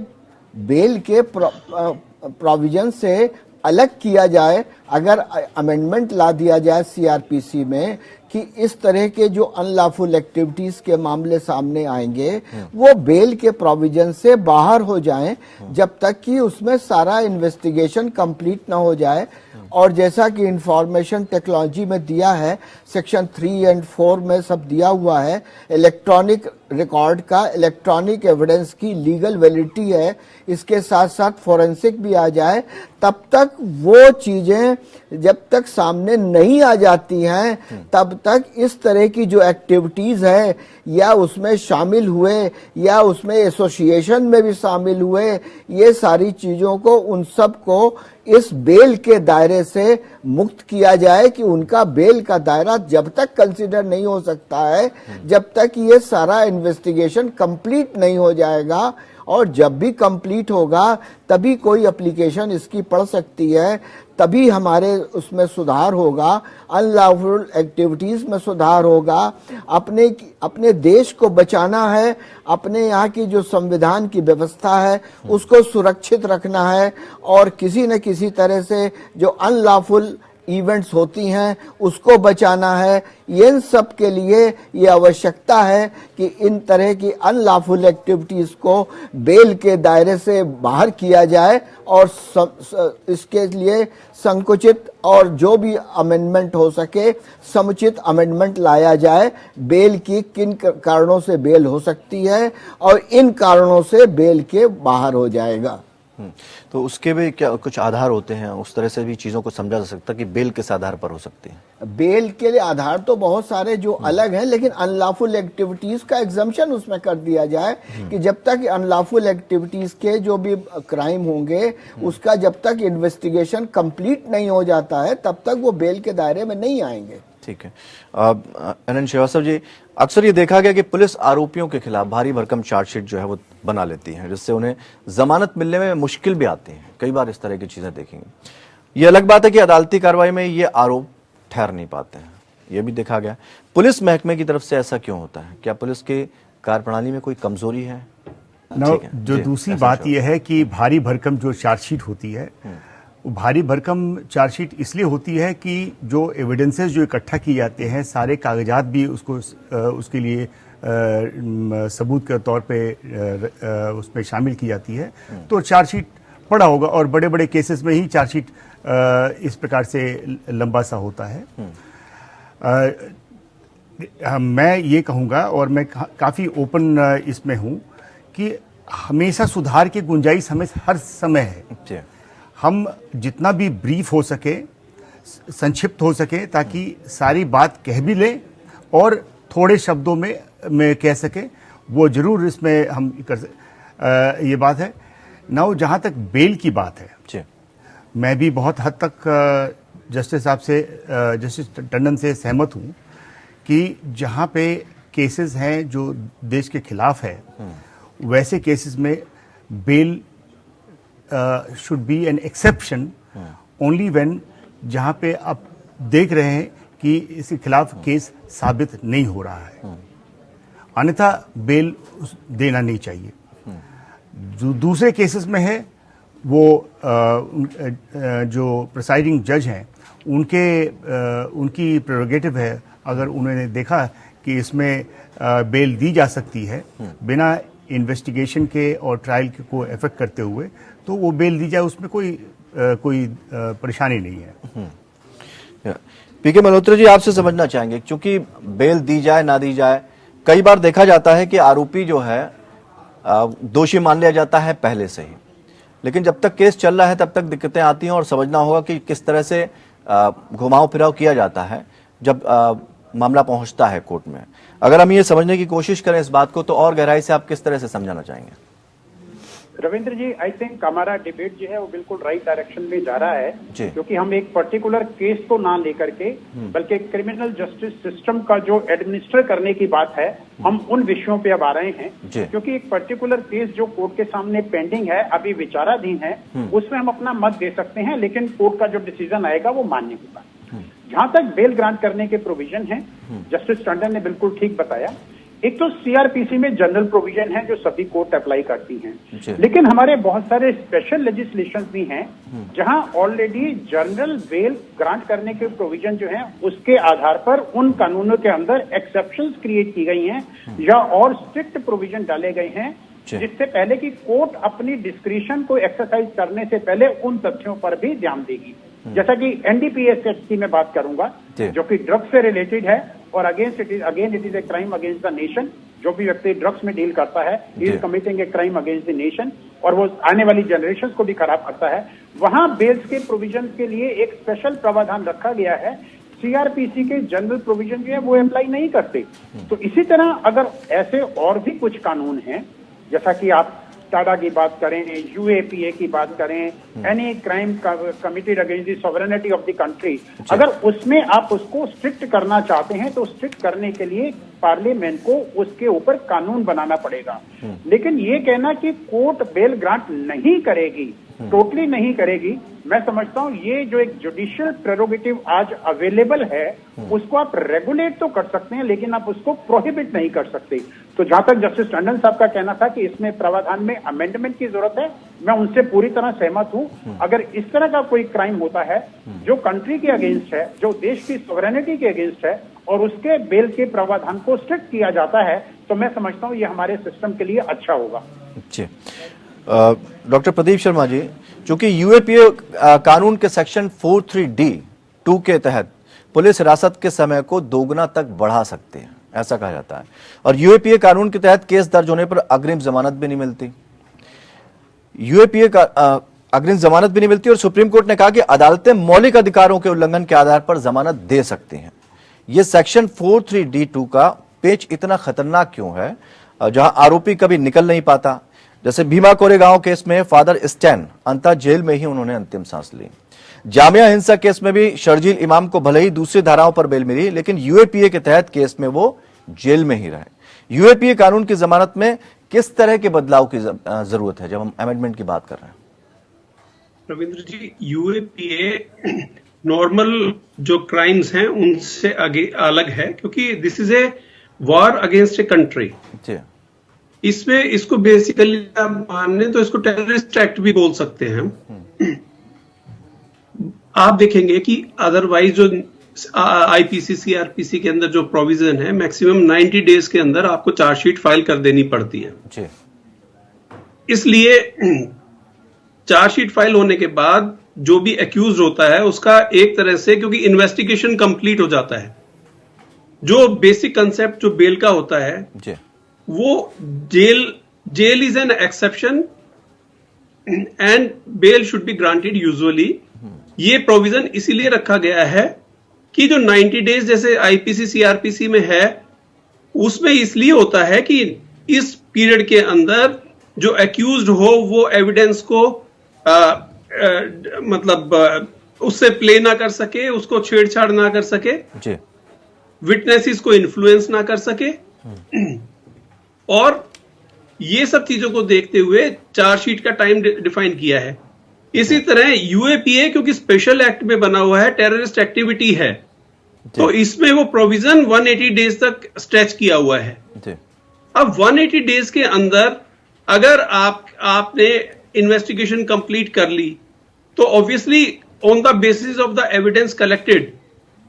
[SPEAKER 4] बेल के प्रोविजन से अलग किया जाए। अगर अमेंडमेंट ला दिया जाए सीआरपीसी में कि इस तरह के जो अनलॉफुल एक्टिविटीज के मामले सामने आएंगे वो बेल के प्रोविजन से बाहर हो जाएं जब तक कि उसमें सारा इन्वेस्टिगेशन कंप्लीट ना हो जाए। और जैसा कि इंफॉर्मेशन टेक्नोलॉजी में दिया है, सेक्शन 3 और 4 में सब दिया हुआ है, इलेक्ट्रॉनिक रिकॉर्ड का, इलेक्ट्रॉनिक एविडेंस की लीगल वैलिडिटी है, इसके साथ साथ फोरेंसिक भी आ जाए, तब तक वो चीजें जब तक सामने नहीं आ जाती हैं तब तक इस तरह की जो एक्टिविटीज है या उसमें शामिल हुए या उसमें एसोसिएशन में भी शामिल हुए, ये सारी चीजों को, उन सब को इस बेल के दायरे से मुक्त किया जाए कि उनका बेल का दायरा जब तक कंसीडर नहीं हो सकता है जब तक ये सारा इन्वेस्टिगेशन कंप्लीट नहीं हो जाएगा। और जब भी कंप्लीट होगा तभी कोई एप्लीकेशन इसकी पड़ सकती है, तभी हमारे उसमें सुधार होगा, अनलॉफुल एक्टिविटीज में सुधार होगा। अपने देश को बचाना है, अपने यहाँ की जो संविधान की व्यवस्था है उसको सुरक्षित रखना है और किसी न किसी तरह से जो अनलॉफुल इवेंट्स होती हैं उसको बचाना है। इन सब के लिए ये आवश्यकता है कि इन तरह की अनलॉफुल एक्टिविटीज को बेल के दायरे से बाहर किया जाए और इसके लिए संकुचित और जो भी अमेंडमेंट हो सके समुचित अमेंडमेंट लाया जाए। बेल की किन कारणों से बेल हो सकती है और इन कारणों से बेल के बाहर हो जाएगा।
[SPEAKER 1] तो उसके भी क्या कुछ आधार होते हैं, उस तरह से भी चीजों को समझा जा सकता कि बेल किस आधार पर हो सकती है।
[SPEAKER 4] बेल के लिए आधार तो बहुत सारे जो अलग हैं, लेकिन अनलॉफुल एक्टिविटीज का एग्जम्पशन उसमें कर दिया जाए कि जब तक अनलॉफुल एक्टिविटीज के जो भी क्राइम होंगे उसका जब तक इन्वेस्टिगेशन कंप्लीट नहीं हो जाता है तब तक वो बेल के दायरे में नहीं आएंगे।
[SPEAKER 1] ठीक है। अनंत श्रीवास्तव जी, अक्सर ये देखा गया कि पुलिस आरोपियों के खिलाफ भारी भरकम चार्जशीट जो है वो बना लेती है, जिससे उन्हें जमानत मिलने में मुश्किल भी आती है। कई बार इस तरह की चीजें देखेंगे। ये अलग बात है कि अदालती कार्रवाई में ये आरोप ठहर नहीं पाते हैं, ये भी देखा गया। पुलिस महकमे की तरफ से ऐसा क्यों होता है? क्या पुलिस के कार्यप्रणाली में कोई कमजोरी है?
[SPEAKER 3] जो दूसरी बात यह है कि भारी भरकम जो चार्जशीट होती है, भारी भरकम चार्जशीट इसलिए होती है कि जो एविडेंसेस जो इकट्ठा किए जाते हैं, सारे कागजात भी उसके लिए सबूत के तौर पे उसमें शामिल की जाती है, तो चार्जशीट पड़ा होगा। और बड़े बड़े केसेस में ही चार्जशीट इस प्रकार से लंबा सा होता है। मैं ये कहूँगा और मैं काफ़ी ओपन इसमें हूँ कि हमेशा सुधार की गुंजाइश हमें हर समय है। हम जितना भी ब्रीफ हो सके, संक्षिप्त हो सके, ताकि सारी बात कह भी लें और थोड़े शब्दों में कह सके, वो जरूर इसमें हम ये बात है ना। जहाँ तक बेल की बात है, मैं भी बहुत हद तक जस्टिस टंडन से सहमत हूँ कि जहाँ पे केसेस हैं जो देश के खिलाफ है, वैसे केसेस में bell should be an exception only when जहाँ पे आप देख रहे हैं कि इसके खिलाफ केस साबित नहीं हो रहा है, अन्यथा बेल देना नहीं चाहिए। जो दूसरे केसेस में है वो जो प्रिसाइडिंग जज हैं उनकी प्रेरोगेटिव है, अगर उन्होंने देखा कि इसमें बेल दी जा सकती है बिना इन्वेस्टिगेशन के और ट्रायल को इफेक्ट करते हुए, तो वो बेल दी जाए, उसमें कोई परेशानी नहीं है।
[SPEAKER 1] पीके मल्होत्रा जी, आपसे समझना चाहेंगे, क्योंकि बेल दी जाए ना दी जाए, कई बार देखा जाता है कि आरोपी जो है दोषी मान लिया जाता है पहले से ही, लेकिन जब तक केस चल रहा है तब तक दिक्कतें आती हैं और समझना होगा कि किस तरह से घुमाव फिराव किया जाता है जब मामला पहुंचता है कोर्ट में। अगर हम ये समझने की कोशिश करें इस बात को, तो और गहराई से आप किस तरह से समझाना चाहेंगे?
[SPEAKER 6] रविंद्र जी, आई थिंक हमारा डिबेट जो है वो बिल्कुल राइट डायरेक्शन में जा रहा है,
[SPEAKER 1] जी।
[SPEAKER 6] क्योंकि हम एक पर्टिकुलर केस को ना लेकर के बल्कि क्रिमिनल जस्टिस सिस्टम का जो एडमिनिस्टर करने की बात है, हम उन विषयों पे अब आ रहे हैं।
[SPEAKER 1] जी।
[SPEAKER 6] क्योंकि एक पर्टिकुलर केस जो कोर्ट के सामने पेंडिंग है, अभी विचाराधीन है, उसमें हम अपना मत दे सकते हैं, लेकिन कोर्ट का जो डिसीजन आएगा वो मान्य होगा। जहां तक बेल ग्रांट करने के प्रोविजन है, जस्टिस टंडन ने बिल्कुल ठीक बताया। एक तो सीआरपीसी में जनरल प्रोविजन है जो सभी कोर्ट अप्लाई करती हैं, लेकिन हमारे बहुत सारे स्पेशल लेजिस्लेशन भी हैं जहां ऑलरेडी जनरल बेल ग्रांट करने के प्रोविजन जो हैं उसके आधार पर उन कानूनों के अंदर एक्सेप्शंस क्रिएट की गई हैं या और स्ट्रिक्ट प्रोविजन डाले गए हैं, जिससे पहले कि कोर्ट अपनी डिस्क्रिशन को एक्सरसाइज करने से पहले उन तथ्यों पर भी ध्यान देगी। जैसा कि एनडीपीएस एक्ट की मैं बात करूंगा, जो कि ड्रग्स से रिलेटेड है और again it is a crime against the nation. जो भी व्यक्ति ड्रग्स में डील करता है, he is committing a crime against the nation, और वो आने वाली जनरेशन को भी खराब करता है। वहां बेल्स के प्रोविजन के लिए एक स्पेशल प्रावधान रखा गया है। सीआरपीसी के जनरल प्रोविजन जो है वो अप्लाई नहीं करते। तो इसी तरह अगर ऐसे और भी कुछ कानून हैं, जैसा कि आप टाडा की बात करें, यूएपीए की बात करें, any crime committed against the sovereignty of the country, अगर उसमें आप उसको स्ट्रिक्ट करना चाहते हैं तो स्ट्रिक्ट करने के लिए पार्लियामेंट को उसके ऊपर कानून बनाना पड़ेगा। लेकिन ये कहना कि कोर्ट बेल ग्रांट नहीं करेगी, टोटली नहीं करेगी, मैं समझता हूं ये जो एक जुडिशियल प्रेरोगेटिव आज अवेलेबल है उसको आप रेगुलेट तो कर सकते हैं, लेकिन आप उसको प्रोहिबिट नहीं कर सकते। तो जहां तक जस्टिस टंडन साहब का कहना था कि इसमें प्रावधान में अमेंडमेंट की जरूरत है, मैं उनसे पूरी तरह सहमत हूं। अगर इस तरह का कोई क्राइम होता है जो कंट्री के अगेंस्ट है, जो देश की सॉवरेनिटी के अगेंस्ट है, और उसके बेल के प्रावधान को स्ट्रिक्ट किया जाता है, तो मैं समझता हूं ये हमारे सिस्टम के लिए अच्छा होगा।
[SPEAKER 1] जी, डॉक्टर प्रदीप शर्मा जी, चूंकि यूएपीए कानून के सेक्शन 43D(2) के तहत पुलिस हिरासत के समय को दोगुना तक बढ़ा सकते हैं, ऐसा कहा जाता है, और यूएपीए कानून के तहत केस दर्ज होने पर अग्रिम जमानत भी नहीं मिलती। यूएपीए का अग्रिम जमानत भी नहीं मिलती और सुप्रीम कोर्ट ने कहा कि अदालतें मौलिक अधिकारों के उल्लंघन के आधार पर जमानत दे सकती हैं। यह सेक्शन 43D(2) का पेच इतना खतरनाक क्यों है, जहां आरोपी कभी निकल नहीं पाता? जैसे भीमा कोरेगांव केस में फादर स्टैन अंततः जेल में ही उन्होंने अंतिम सांस ली। जामिया हिंसा केस में भी शर्जील इमाम को भले ही दूसरी धाराओं पर बेल मिली, लेकिन यूएपीए के तहत केस में वो जेल में ही रहे। यूएपीए कानून की जमानत में किस तरह के बदलाव की जरूरत है जब हम अमेंडमेंट की बात कर रहे हैं?
[SPEAKER 5] रविंद्र जी, यूएपीए नॉर्मल जो क्राइम्स हैं उनसे आगे अलग है, क्योंकि this is a war against a country. इसमें इसको बेसिकली आप माने तो इसको टेररिस्ट एक्ट भी बोल सकते हैं। आप देखेंगे कि अदरवाइज जो आईपीसी सीआरपीसी के अंदर जो प्रोविजन है, मैक्सिमम 90 डेज के अंदर आपको चार्जशीट फाइल कर देनी पड़ती है जी। इसलिए चार्जशीट फाइल होने के बाद जो भी एक्यूज होता है उसका एक तरह से, क्योंकि इन्वेस्टिगेशन कंप्लीट हो जाता है, जो बेसिक कंसेप्ट जो बेल का होता है जी, वो jail is an exception and bail should be granted usually. ये प्रोविजन इसीलिए रखा गया है कि जो 90 डेज जैसे आईपीसी सीआरपीसी में है, उसमें इसलिए होता है कि इस पीरियड के अंदर जो एक्यूज्ड हो वो एविडेंस को उससे प्ले ना कर सके, उसको छेड़छाड़ ना कर सके, विटनेसेस को इन्फ्लुएंस ना कर सके, और ये सब चीजों को देखते हुए चार्जशीट का टाइम डिफाइन किया है। इसी तरह यूएपीए क्योंकि स्पेशल एक्ट में बना हुआ है, टेररिस्ट एक्टिविटी है, तो इसमें वो प्रोविजन 180 डेज तक स्ट्रेच किया हुआ है। अब 180 डेज के अंदर अगर आपने इन्वेस्टिगेशन कंप्लीट कर ली, तो obviously on the basis of the evidence collected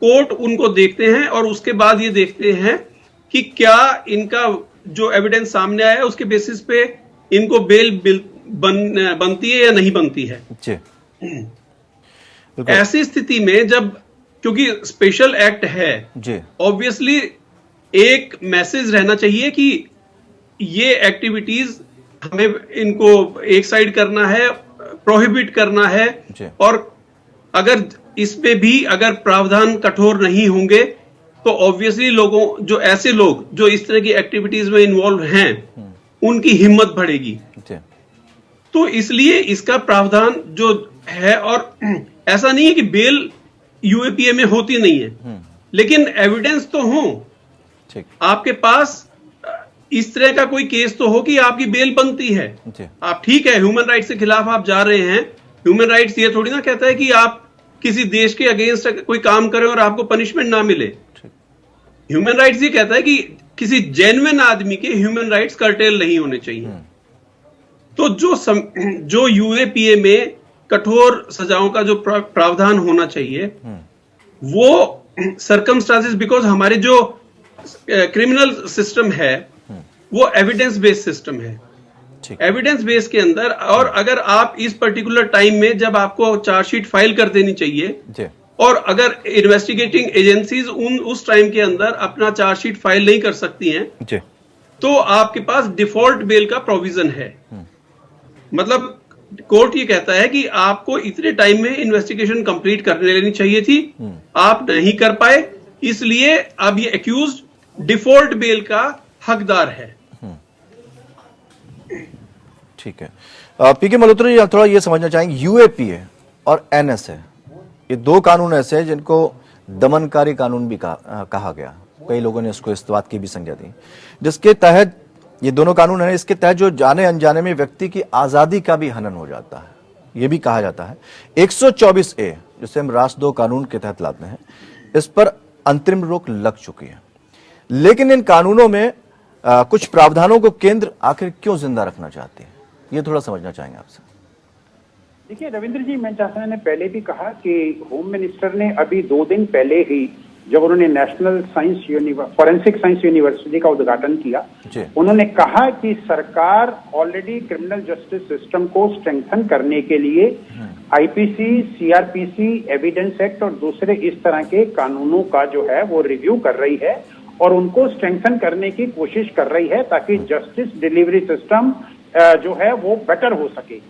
[SPEAKER 5] court उनको देखते हैं और उसके बाद ये देखते हैं कि क्या इनका जो एविडेंस सामने आया है उसके बेसिस पे इनको बेल बनती है या नहीं बनती है। ऐसी स्थिति में जब, क्योंकि स्पेशल एक्ट है, ऑब्वियसली एक मैसेज रहना चाहिए कि ये एक्टिविटीज हमें इनको एक साइड करना है, प्रोहिबिट करना है।
[SPEAKER 1] जी।
[SPEAKER 5] और अगर इसमें भी अगर प्रावधान कठोर नहीं होंगे तो ऑब्वियसली लोगों, जो ऐसे लोग जो इस तरह की एक्टिविटीज में इन्वॉल्व हैं, उनकी हिम्मत बढ़ेगी।
[SPEAKER 1] जी।
[SPEAKER 5] तो इसलिए इसका प्रावधान जो है, और ऐसा नहीं है कि बेल यूएपीए में होती नहीं है, लेकिन एविडेंस तो हो,
[SPEAKER 1] ठीक।
[SPEAKER 5] आपके पास इस तरह का कोई केस तो हो कि आपकी बेल बनती है।
[SPEAKER 1] जी।
[SPEAKER 5] आप ठीक है, ह्यूमन राइट्स के खिलाफ आप जा रहे हैं, ह्यूमन राइट्स ये थोड़ी ना कहता है कि आप किसी देश के अगेंस्ट कोई काम करें और आपको पनिशमेंट ना मिले। ह्यूमन राइट्स ये कहता है कि किसी जेन्युइन आदमी के ह्यूमन राइट्स कर्टेल नहीं होने चाहिए। तो जो यूएपीए में कठोर सजाओं का जो प्रावधान होना चाहिए, वो सर्कमस्टांसेस, बिकॉज हमारे जो क्रिमिनल सिस्टम है वो एविडेंस बेस्ड सिस्टम है।
[SPEAKER 1] ठीक।
[SPEAKER 5] एविडेंस बेस के अंदर, और अगर आप इस पर्टिकुलर टाइम में जब आपको चार्जशीट फाइल कर देनी चाहिए,
[SPEAKER 1] जी।
[SPEAKER 5] और अगर इन्वेस्टिगेटिंग एजेंसीज उस टाइम के अंदर अपना चार्जशीट फाइल नहीं कर सकती हैं,
[SPEAKER 1] जी।
[SPEAKER 5] तो आपके पास डिफॉल्ट बेल का प्रोविजन है। मतलब कोर्ट ये कहता है कि आपको इतने टाइम में इन्वेस्टिगेशन कंप्लीट कर लेनी चाहिए थी, आप नहीं कर पाए, इसलिए अब ये एक्यूज्ड डिफॉल्ट बेल का हकदार है।
[SPEAKER 1] ठीक है। पीके मल्होत्रा जी, आप थोड़ा ये समझना चाहेंगे, यूएपीए और एनएसए, ये दो कानून ऐसे हैं जिनको दमनकारी कानून भी कहा गया। कई लोगों ने इसको इस बात की भी संज्ञा दी, जिसके तहत ये दोनों कानून है, इसके तहत जो जाने अनजाने में व्यक्ति की आजादी का भी हनन हो जाता है। ये भी कहा जाता है 124A, जिसे हम राष्ट्रद्रोह कानून के तहत लाते हैं, इस पर अंतरिम रोक लग चुकी है। लेकिन इन कानूनों में कुछ प्रावधानों को केंद्र आखिर क्यों जिंदा रखना चाहती है, ये थोड़ा समझना चाहेंगे आपसे।
[SPEAKER 6] देखिए रविंद्र जी, मैं जैसा मैंने पहले भी कहा कि होम मिनिस्टर ने अभी 2 दिन पहले ही, जब उन्होंने नेशनल फॉरेंसिक साइंस यूनिवर्सिटी का उद्घाटन किया, उन्होंने कहा कि सरकार ऑलरेडी क्रिमिनल जस्टिस सिस्टम को स्ट्रेंथन करने के लिए आईपीसी, सीआरपीसी, एविडेंस एक्ट और दूसरे इस तरह के कानूनों का जो है वो रिव्यू कर रही है और उनको स्ट्रेंथन करने की कोशिश कर रही है, ताकि जस्टिस डिलीवरी सिस्टम जो है वो बेटर हो सके।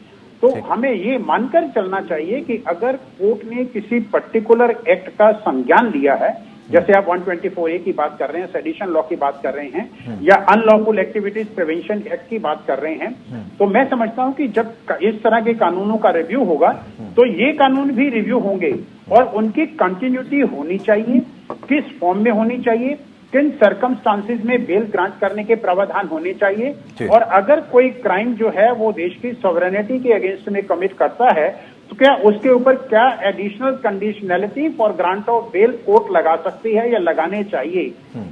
[SPEAKER 6] तो हमें ये मानकर चलना चाहिए कि अगर कोर्ट ने किसी पर्टिकुलर एक्ट का संज्ञान लिया है, जैसे आप 124A की बात कर रहे हैं, सेडिशन लॉ की बात कर रहे हैं, या अनलॉफुल एक्टिविटीज प्रिवेंशन एक्ट की बात कर रहे हैं, तो मैं समझता हूं कि जब इस तरह के कानूनों का रिव्यू होगा तो ये कानून भी रिव्यू होंगे और उनकी कंटिन्यूटी होनी चाहिए, किस फॉर्म में होनी चाहिए, किन सर्कमस्टांसेस में बेल ग्रांट करने के प्रावधान होने चाहिए, और अगर कोई क्राइम जो है वो देश की सॉवरेनिटी के अगेंस्ट में कमिट करता है तो क्या उसके ऊपर क्या additional conditionality for grant of bail court लगा सकती है या लगाने चाहिए,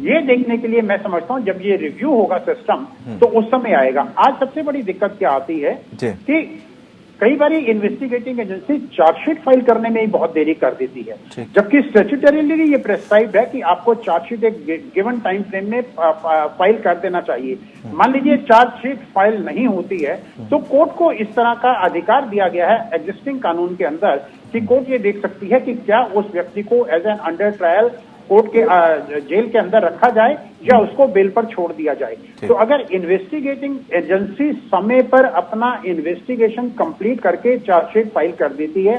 [SPEAKER 6] ये देखने के लिए मैं समझता हूं जब ये रिव्यू होगा सिस्टम तो उस समय आएगा। आज सबसे बड़ी दिक्कत क्या आती है कि कई बार इन्वेस्टिगेटिंग एजेंसी चार्जशीट फाइल करने में ही बहुत देरी कर देती है, जबकि स्टैट्यूटरीली ये प्रेस्क्राइब्ड है कि आपको चार्जशीट एक गिवन टाइम फ्रेम में फाइल कर देना चाहिए। मान लीजिए चार्जशीट फाइल नहीं होती है तो कोर्ट को इस तरह का अधिकार दिया गया है एग्जिस्टिंग कानून के अंदर कि कोर्ट ये देख सकती है कि क्या उस व्यक्ति को as an under trial court के जेल के अंदर रखा जाए या उसको बेल पर छोड़ दिया जाए। तो अगर इन्वेस्टिगेटिंग एजेंसी समय पर अपना इन्वेस्टिगेशन कंप्लीट करके चार्जशीट फाइल कर देती है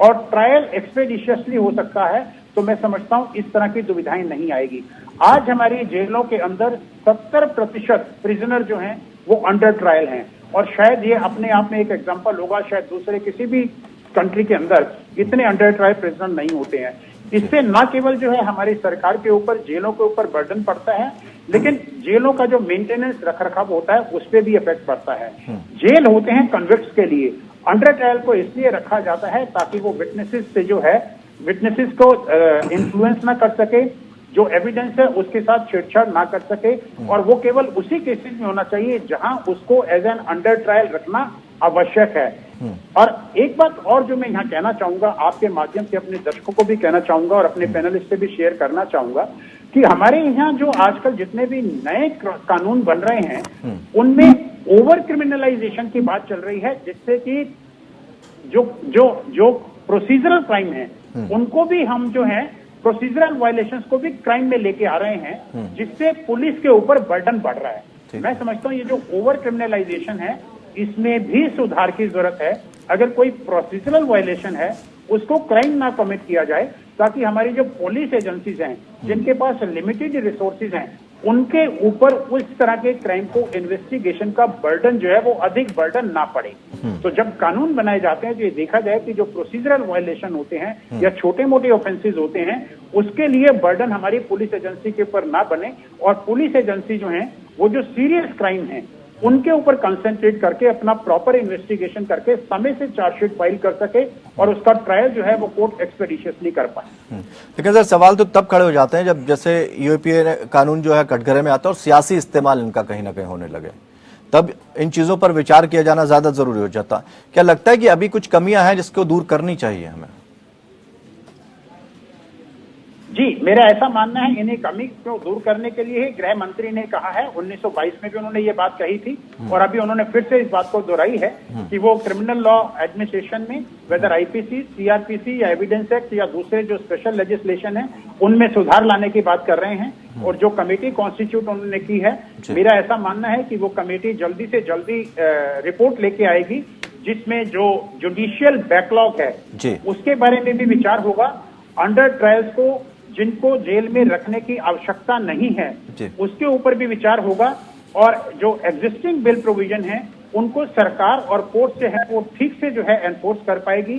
[SPEAKER 6] और ट्रायल एक्सपेडिशियसली हो सकता है, तो मैं समझता हूं इस तरह की दुविधाएं नहीं आएगी। आज हमारी जेलों के अंदर 70% प्रिजनर जो हैं वो अंडर ट्रायल हैं, और शायद ये अपने आप में एक एग्जाम्पल होगा, शायद दूसरे किसी भी कंट्री के अंदर इतने अंडर ट्रायल प्रिजनर नहीं होते हैं। इससे न केवल जो है हमारी सरकार के ऊपर, जेलों के ऊपर बर्डन पड़ता है, लेकिन जेलों का जो मेंटेनेंस रखरखाव होता है उस पर भी इफेक्ट पड़ता है। जेल होते हैं कन्विक्ट्स के लिए, अंडर ट्रायल को इसलिए रखा जाता है ताकि वो विटनेसेस से जो है विटनेसेस को इन्फ्लुएंस ना कर सके, जो एविडेंस है उसके साथ छेड़छाड़ ना कर सके, और वो केवल उसी केसेस में होना चाहिए जहां उसको एज एन अंडर ट्रायल रखना आवश्यक है। और एक बात और जो मैं यहाँ कहना चाहूंगा, आपके माध्यम से अपने दर्शकों को भी कहना चाहूंगा और अपने पैनलिस्ट से भी शेयर करना चाहूंगा कि हमारे यहाँ जो आजकल जितने भी नए कानून बन रहे हैं उनमें ओवर क्रिमिनलाइजेशन की बात चल रही है, जिससे कि जो प्रोसीजरल क्राइम है उनको भी हम जो है प्रोसीजरल वायलेशंस को भी क्राइम में लेके आ रहे हैं, जिससे पुलिस के ऊपर बर्डन बढ़ रहा है। मैं समझता हूँ ये जो ओवर क्रिमिनलाइजेशन है इसमें भी सुधार की जरूरत है। अगर कोई प्रोसीजरल वायलेशन है उसको क्राइम ना कमिट किया जाए, ताकि हमारी जो पुलिस एजेंसीज हैं जिनके पास लिमिटेड रिसोर्सेज हैं उनके ऊपर उस तरह के क्राइम को इन्वेस्टिगेशन का बर्डन जो है वो अधिक बर्डन ना पड़े। तो जब कानून बनाए जाते हैं तो ये देखा जाए कि जो प्रोसीजरल वायलेशन होते हैं या छोटे मोटे ऑफेंसेस होते हैं उसके लिए बर्डन हमारी पुलिस एजेंसी के ऊपर ना बने, और पुलिस एजेंसी जो है वो जो सीरियस क्राइम है उनके ऊपर कंसंट्रेट करके अपना प्रॉपर इन्वेस्टिगेशन करके समय से चार्जशीट फाइल कर सके और उसका ट्रायल जो है वो कोर्ट एक्सपेडिशियसली कर पाए।
[SPEAKER 1] लेकिन सर सवाल तो तब खड़े हो जाते हैं जब जैसे यूएपीए कानून जो है कटघरे में आता है और सियासी इस्तेमाल इनका कहीं ना कहीं होने लगे, तब इन चीजों पर विचार किया जाना ज्यादा जरूरी हो जाता। क्या लगता है कि अभी कुछ कमियां हैं जिसको दूर करनी चाहिए हमें?
[SPEAKER 6] जी, मेरा ऐसा मानना है इन्हीं कमी को दूर करने के लिए ही गृह मंत्री ने कहा है, 1922 में भी उन्होंने ये बात कही थी और अभी उन्होंने फिर से इस बात को दोहराई है कि वो क्रिमिनल लॉ एडमिनिस्ट्रेशन में वेदर आईपीसी, सीआरपीसी या एविडेंस एक्ट या दूसरे जो स्पेशल लेजिस्लेशन है उनमें सुधार लाने की बात कर रहे हैं। और जो कमेटी कॉन्स्टिट्यूट उन्होंने की है, मेरा ऐसा मानना है कि वो कमेटी जल्दी से जल्दी रिपोर्ट लेके आएगी जिसमें जो जुडिशियल बैकलॉग है उसके बारे में भी विचार होगा। अंडर ट्रायल्स को जिनको जेल में रखने की आवश्यकता नहीं है उसके ऊपर भी विचार होगा, और जो एग्जिस्टिंग बिल प्रोविजन है उनको सरकार और कोर्ट से है वो ठीक से जो है एनफोर्स कर पाएगी।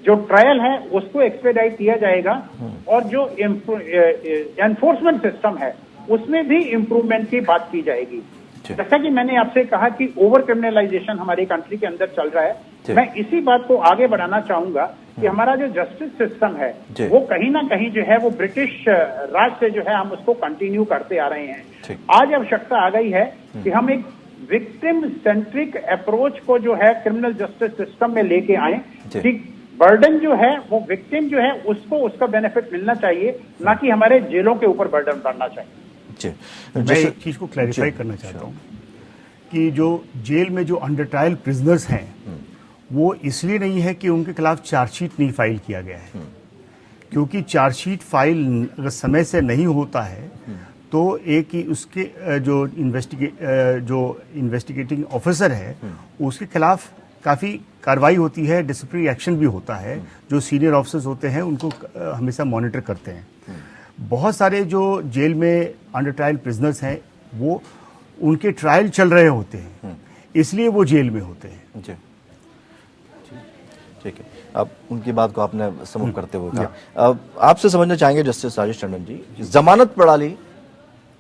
[SPEAKER 6] जो ट्रायल है उसको एक्सपेडाइट किया जाएगा और जो एनफोर्समेंट सिस्टम है उसमें भी इम्प्रूवमेंट की बात की जाएगी। जैसा कि मैंने आपसे कहा कि ओवर क्रिमिनलाइजेशन हमारी कंट्री के अंदर चल रहा है, मैं इसी बात को आगे बढ़ाना चाहूंगा कि हमारा जो जस्टिस सिस्टम है वो कहीं ना कहीं जो है वो ब्रिटिश राज से जो है हम उसको कंटिन्यू करते आ रहे हैं। आज आवश्यकता आ गई है कि हम एक विक्टिम सेंट्रिक अप्रोच को जो है क्रिमिनल जस्टिस सिस्टम में लेके आए कि बर्डन जो है वो विक्टिम जो है उसको उसका बेनिफिट मिलना चाहिए, ना कि हमारे जेलों के ऊपर बर्डन पड़ना चाहिए।
[SPEAKER 3] मैं एक चीज को क्लैरिफाई करना चाहता हूँ कि जो जेल में जो अंडर ट्रायल प्रिजनर्स हैं वो इसलिए नहीं है कि उनके खिलाफ चार्जशीट नहीं फाइल किया गया है, क्योंकि चार्जशीट फाइल अगर समय से नहीं होता है तो एक ही उसके जो इन्वेस्टिगेटिंग ऑफिसर है उसके खिलाफ काफ़ी कार्रवाई होती है, डिसिप्लिनरी एक्शन भी होता है। जो सीनियर ऑफिसर्स होते हैं उनको हमेशा मॉनिटर करते हैं। बहुत सारे जो जेल में अंडर ट्रायल प्रिजनर्स हैं वो उनके ट्रायल चल रहे होते हैं, इसलिए वो जेल में होते हैं।
[SPEAKER 1] जी ठीक है, अब उनकी बात को आपने समूह करते हुए कहा। अब आपसे समझना चाहेंगे जस्टिस राजेश टंडन जी, जमानत प्रणाली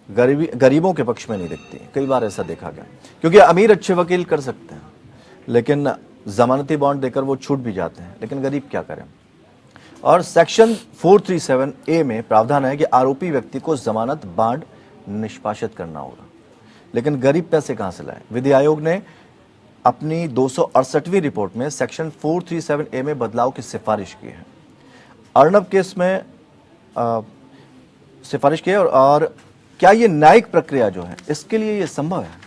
[SPEAKER 1] गरीबों के पक्ष में नहीं दिखती। कई बार ऐसा देखा गया, क्योंकि अमीर अच्छे वकील कर सकते हैं लेकिन जमानती बॉन्ड देकर वो छूट भी जाते हैं, लेकिन गरीब क्या करें। और सेक्शन 437A में प्रावधान है कि आरोपी व्यक्ति को जमानत बांड निष्पादित करना होगा, लेकिन गरीब पैसे कहां से लाए। विधि आयोग ने अपनी 268वीं रिपोर्ट में सेक्शन 437A में बदलाव की सिफारिश की है। अर्नब केस में सिफारिश की है, और क्या ये न्यायिक प्रक्रिया जो है इसके लिए ये संभव है?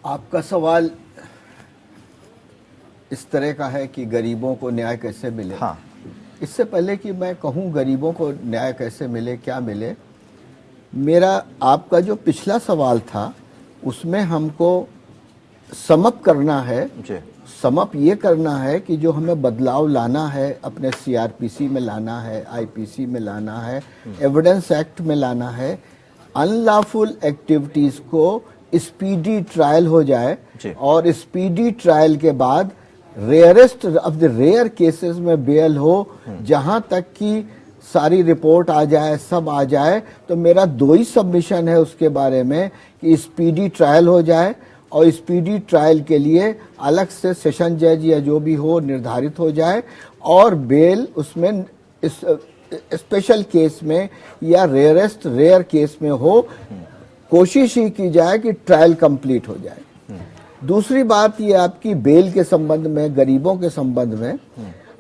[SPEAKER 4] आपका सवाल इस तरह का है कि गरीबों को न्याय कैसे मिले।
[SPEAKER 1] हाँ।
[SPEAKER 4] इससे पहले कि मैं कहूं गरीबों को न्याय कैसे मिले, क्या मिले, मेरा आपका जो पिछला सवाल था उसमें हमको समअप करना है। समअप ये करना है कि जो हमें बदलाव लाना है अपने सीआरपीसी में लाना है, आईपीसी में लाना है, एविडेंस एक्ट में लाना है, अनलॉफुल एक्टिविटीज को स्पीडी ट्रायल हो जाए, और स्पीडी ट्रायल के बाद rarest of the rare cases में बेल हो, जहां तक कि सारी रिपोर्ट आ जाए, सब आ जाए। तो मेरा 2 ही सबमिशन है उसके बारे में कि स्पीडी ट्रायल हो जाए, और स्पीडी ट्रायल के लिए अलग से सेशन जज या जो भी हो निर्धारित हो जाए, और बेल उसमें स्पेशल केस में या रेयरेस्ट रेयर केस में हो। कोशिश ही की जाए कि ट्रायल कंप्लीट हो जाए। दूसरी बात ये आपकी बेल के संबंध में, गरीबों के संबंध में,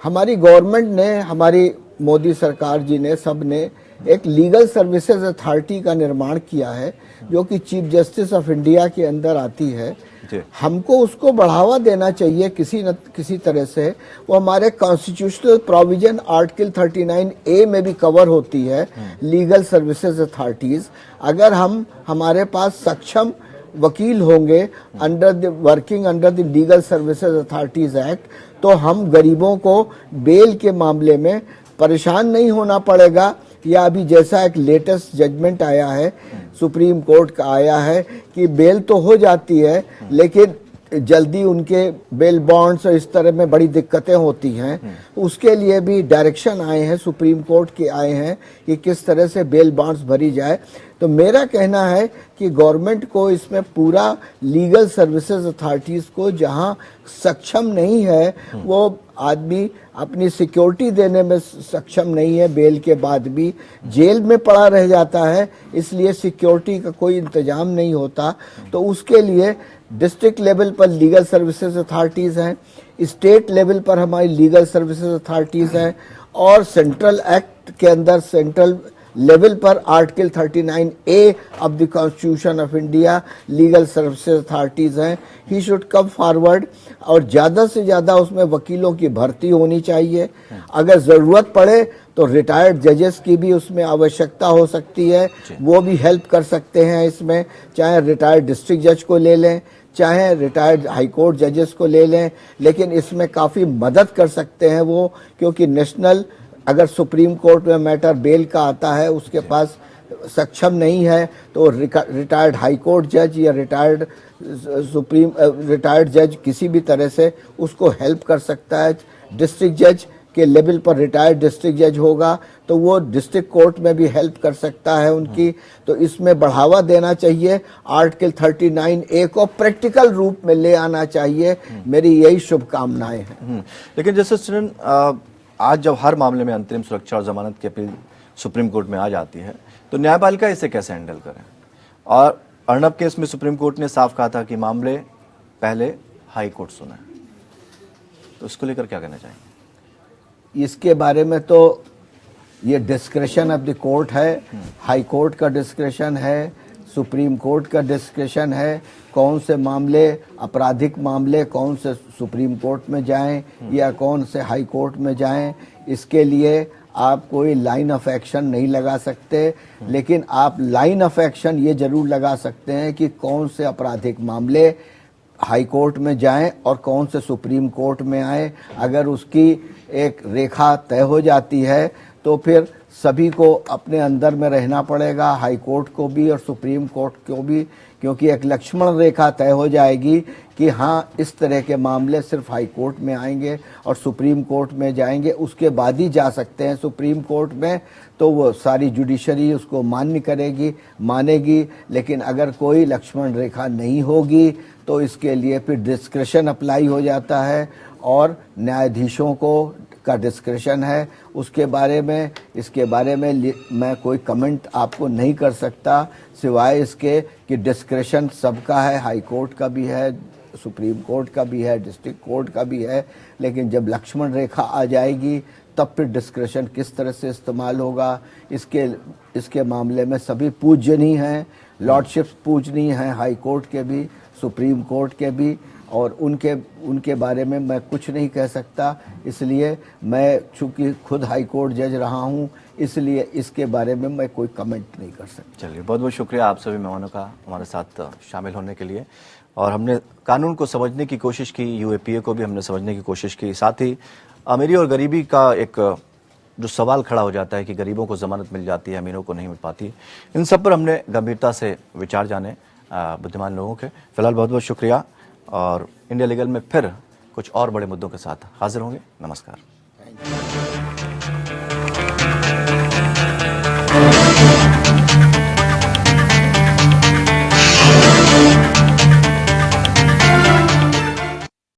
[SPEAKER 4] हमारी गवर्नमेंट ने, हमारी मोदी सरकार जी ने, सब ने एक लीगल सर्विसेज अथॉरिटी का निर्माण किया है जो कि चीफ जस्टिस ऑफ इंडिया के अंदर आती है। हमको उसको बढ़ावा देना चाहिए किसी तरह से। वो हमारे कॉन्स्टिट्यूशनल प्रोविजन आर्टिकल 39A में भी कवर होती है, लीगल सर्विसेज अथॉरिटीज। अगर हमारे पास सक्षम वकील होंगे under the working under the legal services authorities act, तो हम गरीबों को बेल के मामले में परेशान नहीं होना पड़ेगा। या अभी जैसा एक लेटेस्ट जजमेंट आया है सुप्रीम कोर्ट का आया है कि बेल तो हो जाती है लेकिन जल्दी उनके बेल बॉन्ड्स और इस तरह में बड़ी दिक्कतें होती हैं, उसके लिए भी डायरेक्शन आए हैं सुप्रीम कोर्ट के आए हैं कि किस तरह से बेल बॉन्ड्स भरी जाए। तो मेरा कहना है कि गवर्नमेंट को इसमें पूरा लीगल सर्विसेज अथॉरिटीज़ को जहां सक्षम नहीं है, वो आदमी अपनी सिक्योरिटी देने में सक्षम नहीं है, बेल के बाद भी जेल में पड़ा रह जाता है, इसलिए सिक्योरिटी का कोई इंतजाम नहीं होता, तो उसके लिए डिस्ट्रिक्ट लेवल पर लीगल सर्विसेज अथॉरिटीज़ हैं, स्टेट लेवल पर हमारी लीगल सर्विसेज अथॉरिटीज़ हैं, और सेंट्रल एक्ट के अंदर सेंट्रल लेवल पर article 39A of the Constitution of India legal services authorities हैं। ही शुड कम फॉरवर्ड, और ज़्यादा से ज़्यादा उसमें वकीलों की भर्ती होनी चाहिए। अगर ज़रूरत पड़े तो रिटायर्ड जजेस की भी उसमें आवश्यकता हो सकती है, वो भी हेल्प कर सकते हैं इसमें, चाहे रिटायर्ड डिस्ट्रिक्ट जज को ले लें, चाहे रिटायर्ड हाई कोर्ट जजेस को ले लें, लेकिन इसमें काफ़ी मदद कर सकते हैं वो, क्योंकि नेशनल अगर सुप्रीम कोर्ट में मैटर बेल का आता है उसके पास सक्षम नहीं है, तो रिटायर्ड हाई कोर्ट जज या रिटायर्ड जज किसी भी तरह से उसको हेल्प कर सकता है। डिस्ट्रिक्ट जज के लेवल पर रिटायर्ड डिस्ट्रिक्ट जज होगा तो वो डिस्ट्रिक्ट कोर्ट में भी हेल्प कर सकता है उनकी। तो इसमें बढ़ावा देना चाहिए, आर्टिकल 39A को प्रैक्टिकल रूप में ले आना चाहिए, मेरी यही शुभकामनाएं हैं।
[SPEAKER 1] लेकिन जैसे स्टूडेंट, आज जब हर मामले में अंतरिम सुरक्षा और जमानत की अपील सुप्रीम कोर्ट में आ जाती है, तो न्यायपालिका इसे कैसे हैंडल करे? और अर्नब केस में सुप्रीम कोर्ट ने साफ कहा था कि मामले पहले हाई कोर्ट सुना है, तो इसको लेकर क्या कहना चाहेंगे?
[SPEAKER 4] इसके बारे में तो ये डिस्क्रेशन ऑफ द कोर्ट है, हाई कोर्ट का डिस्क्रेशन है, सुप्रीम कोर्ट का डिस्क्रेशन है, कौन से मामले आपराधिक मामले कौन से सुप्रीम कोर्ट में जाएं या कौन से हाई कोर्ट में जाएं। इसके लिए आप कोई लाइन ऑफ एक्शन नहीं लगा सकते, लेकिन आप लाइन ऑफ एक्शन ये जरूर लगा सकते हैं कि कौन से आपराधिक मामले हाई कोर्ट में जाएं और कौन से सुप्रीम कोर्ट में आए। अगर उसकी एक रेखा तय हो जाती है तो फिर सभी को अपने अंदर में रहना पड़ेगा, हाई कोर्ट को भी और सुप्रीम कोर्ट को भी, क्योंकि एक लक्ष्मण रेखा तय हो जाएगी कि हाँ इस तरह के मामले सिर्फ हाई कोर्ट में आएंगे और सुप्रीम कोर्ट में जाएंगे, उसके बाद ही जा सकते हैं सुप्रीम कोर्ट में, तो वो सारी जुडिशरी उसको मान्य करेगी, मानेगी। लेकिन अगर कोई लक्ष्मण रेखा नहीं होगी तो इसके लिए फिर डिस्क्रेशन अप्लाई हो जाता है और न्यायाधीशों को का डिस्क्रेशन है उसके बारे में। इसके बारे में मैं कोई कमेंट आपको नहीं कर सकता, सिवाय इसके कि डिस्क्रेशन सबका है, हाई कोर्ट का भी है, सुप्रीम कोर्ट का भी है, डिस्ट्रिक्ट कोर्ट का भी है। लेकिन जब लक्ष्मण रेखा आ जाएगी तब फिर डिस्क्रेशन किस तरह से इस्तेमाल होगा, इसके मामले में सभी पूजनीय हैं, लॉर्डशिप्स पूजनीय हैं, हाई कोर्ट के भी, सुप्रीम कोर्ट के भी, और उनके बारे में मैं कुछ नहीं कह सकता। इसलिए मैं चूंकि खुद हाई कोर्ट जज रहा हूं, इसलिए इसके बारे में मैं कोई कमेंट नहीं कर सकता।
[SPEAKER 1] चलिए, बहुत बहुत शुक्रिया आप सभी मेहमानों का हमारे साथ शामिल होने के लिए। और हमने कानून को समझने की कोशिश की, यूएपीए को भी हमने समझने की कोशिश की, साथ ही अमीरी और गरीबी का एक जो सवाल खड़ा हो जाता है कि गरीबों को जमानत मिल जाती है, अमीरों को नहीं मिल पाती, इन सब पर हमने गंभीरता से विचार जाने बुद्धिमान लोगों के। फिलहाल बहुत बहुत शुक्रिया, और इंडिया लीगल में फिर कुछ और बड़े मुद्दों के साथ हाजिर होंगे। नमस्कार।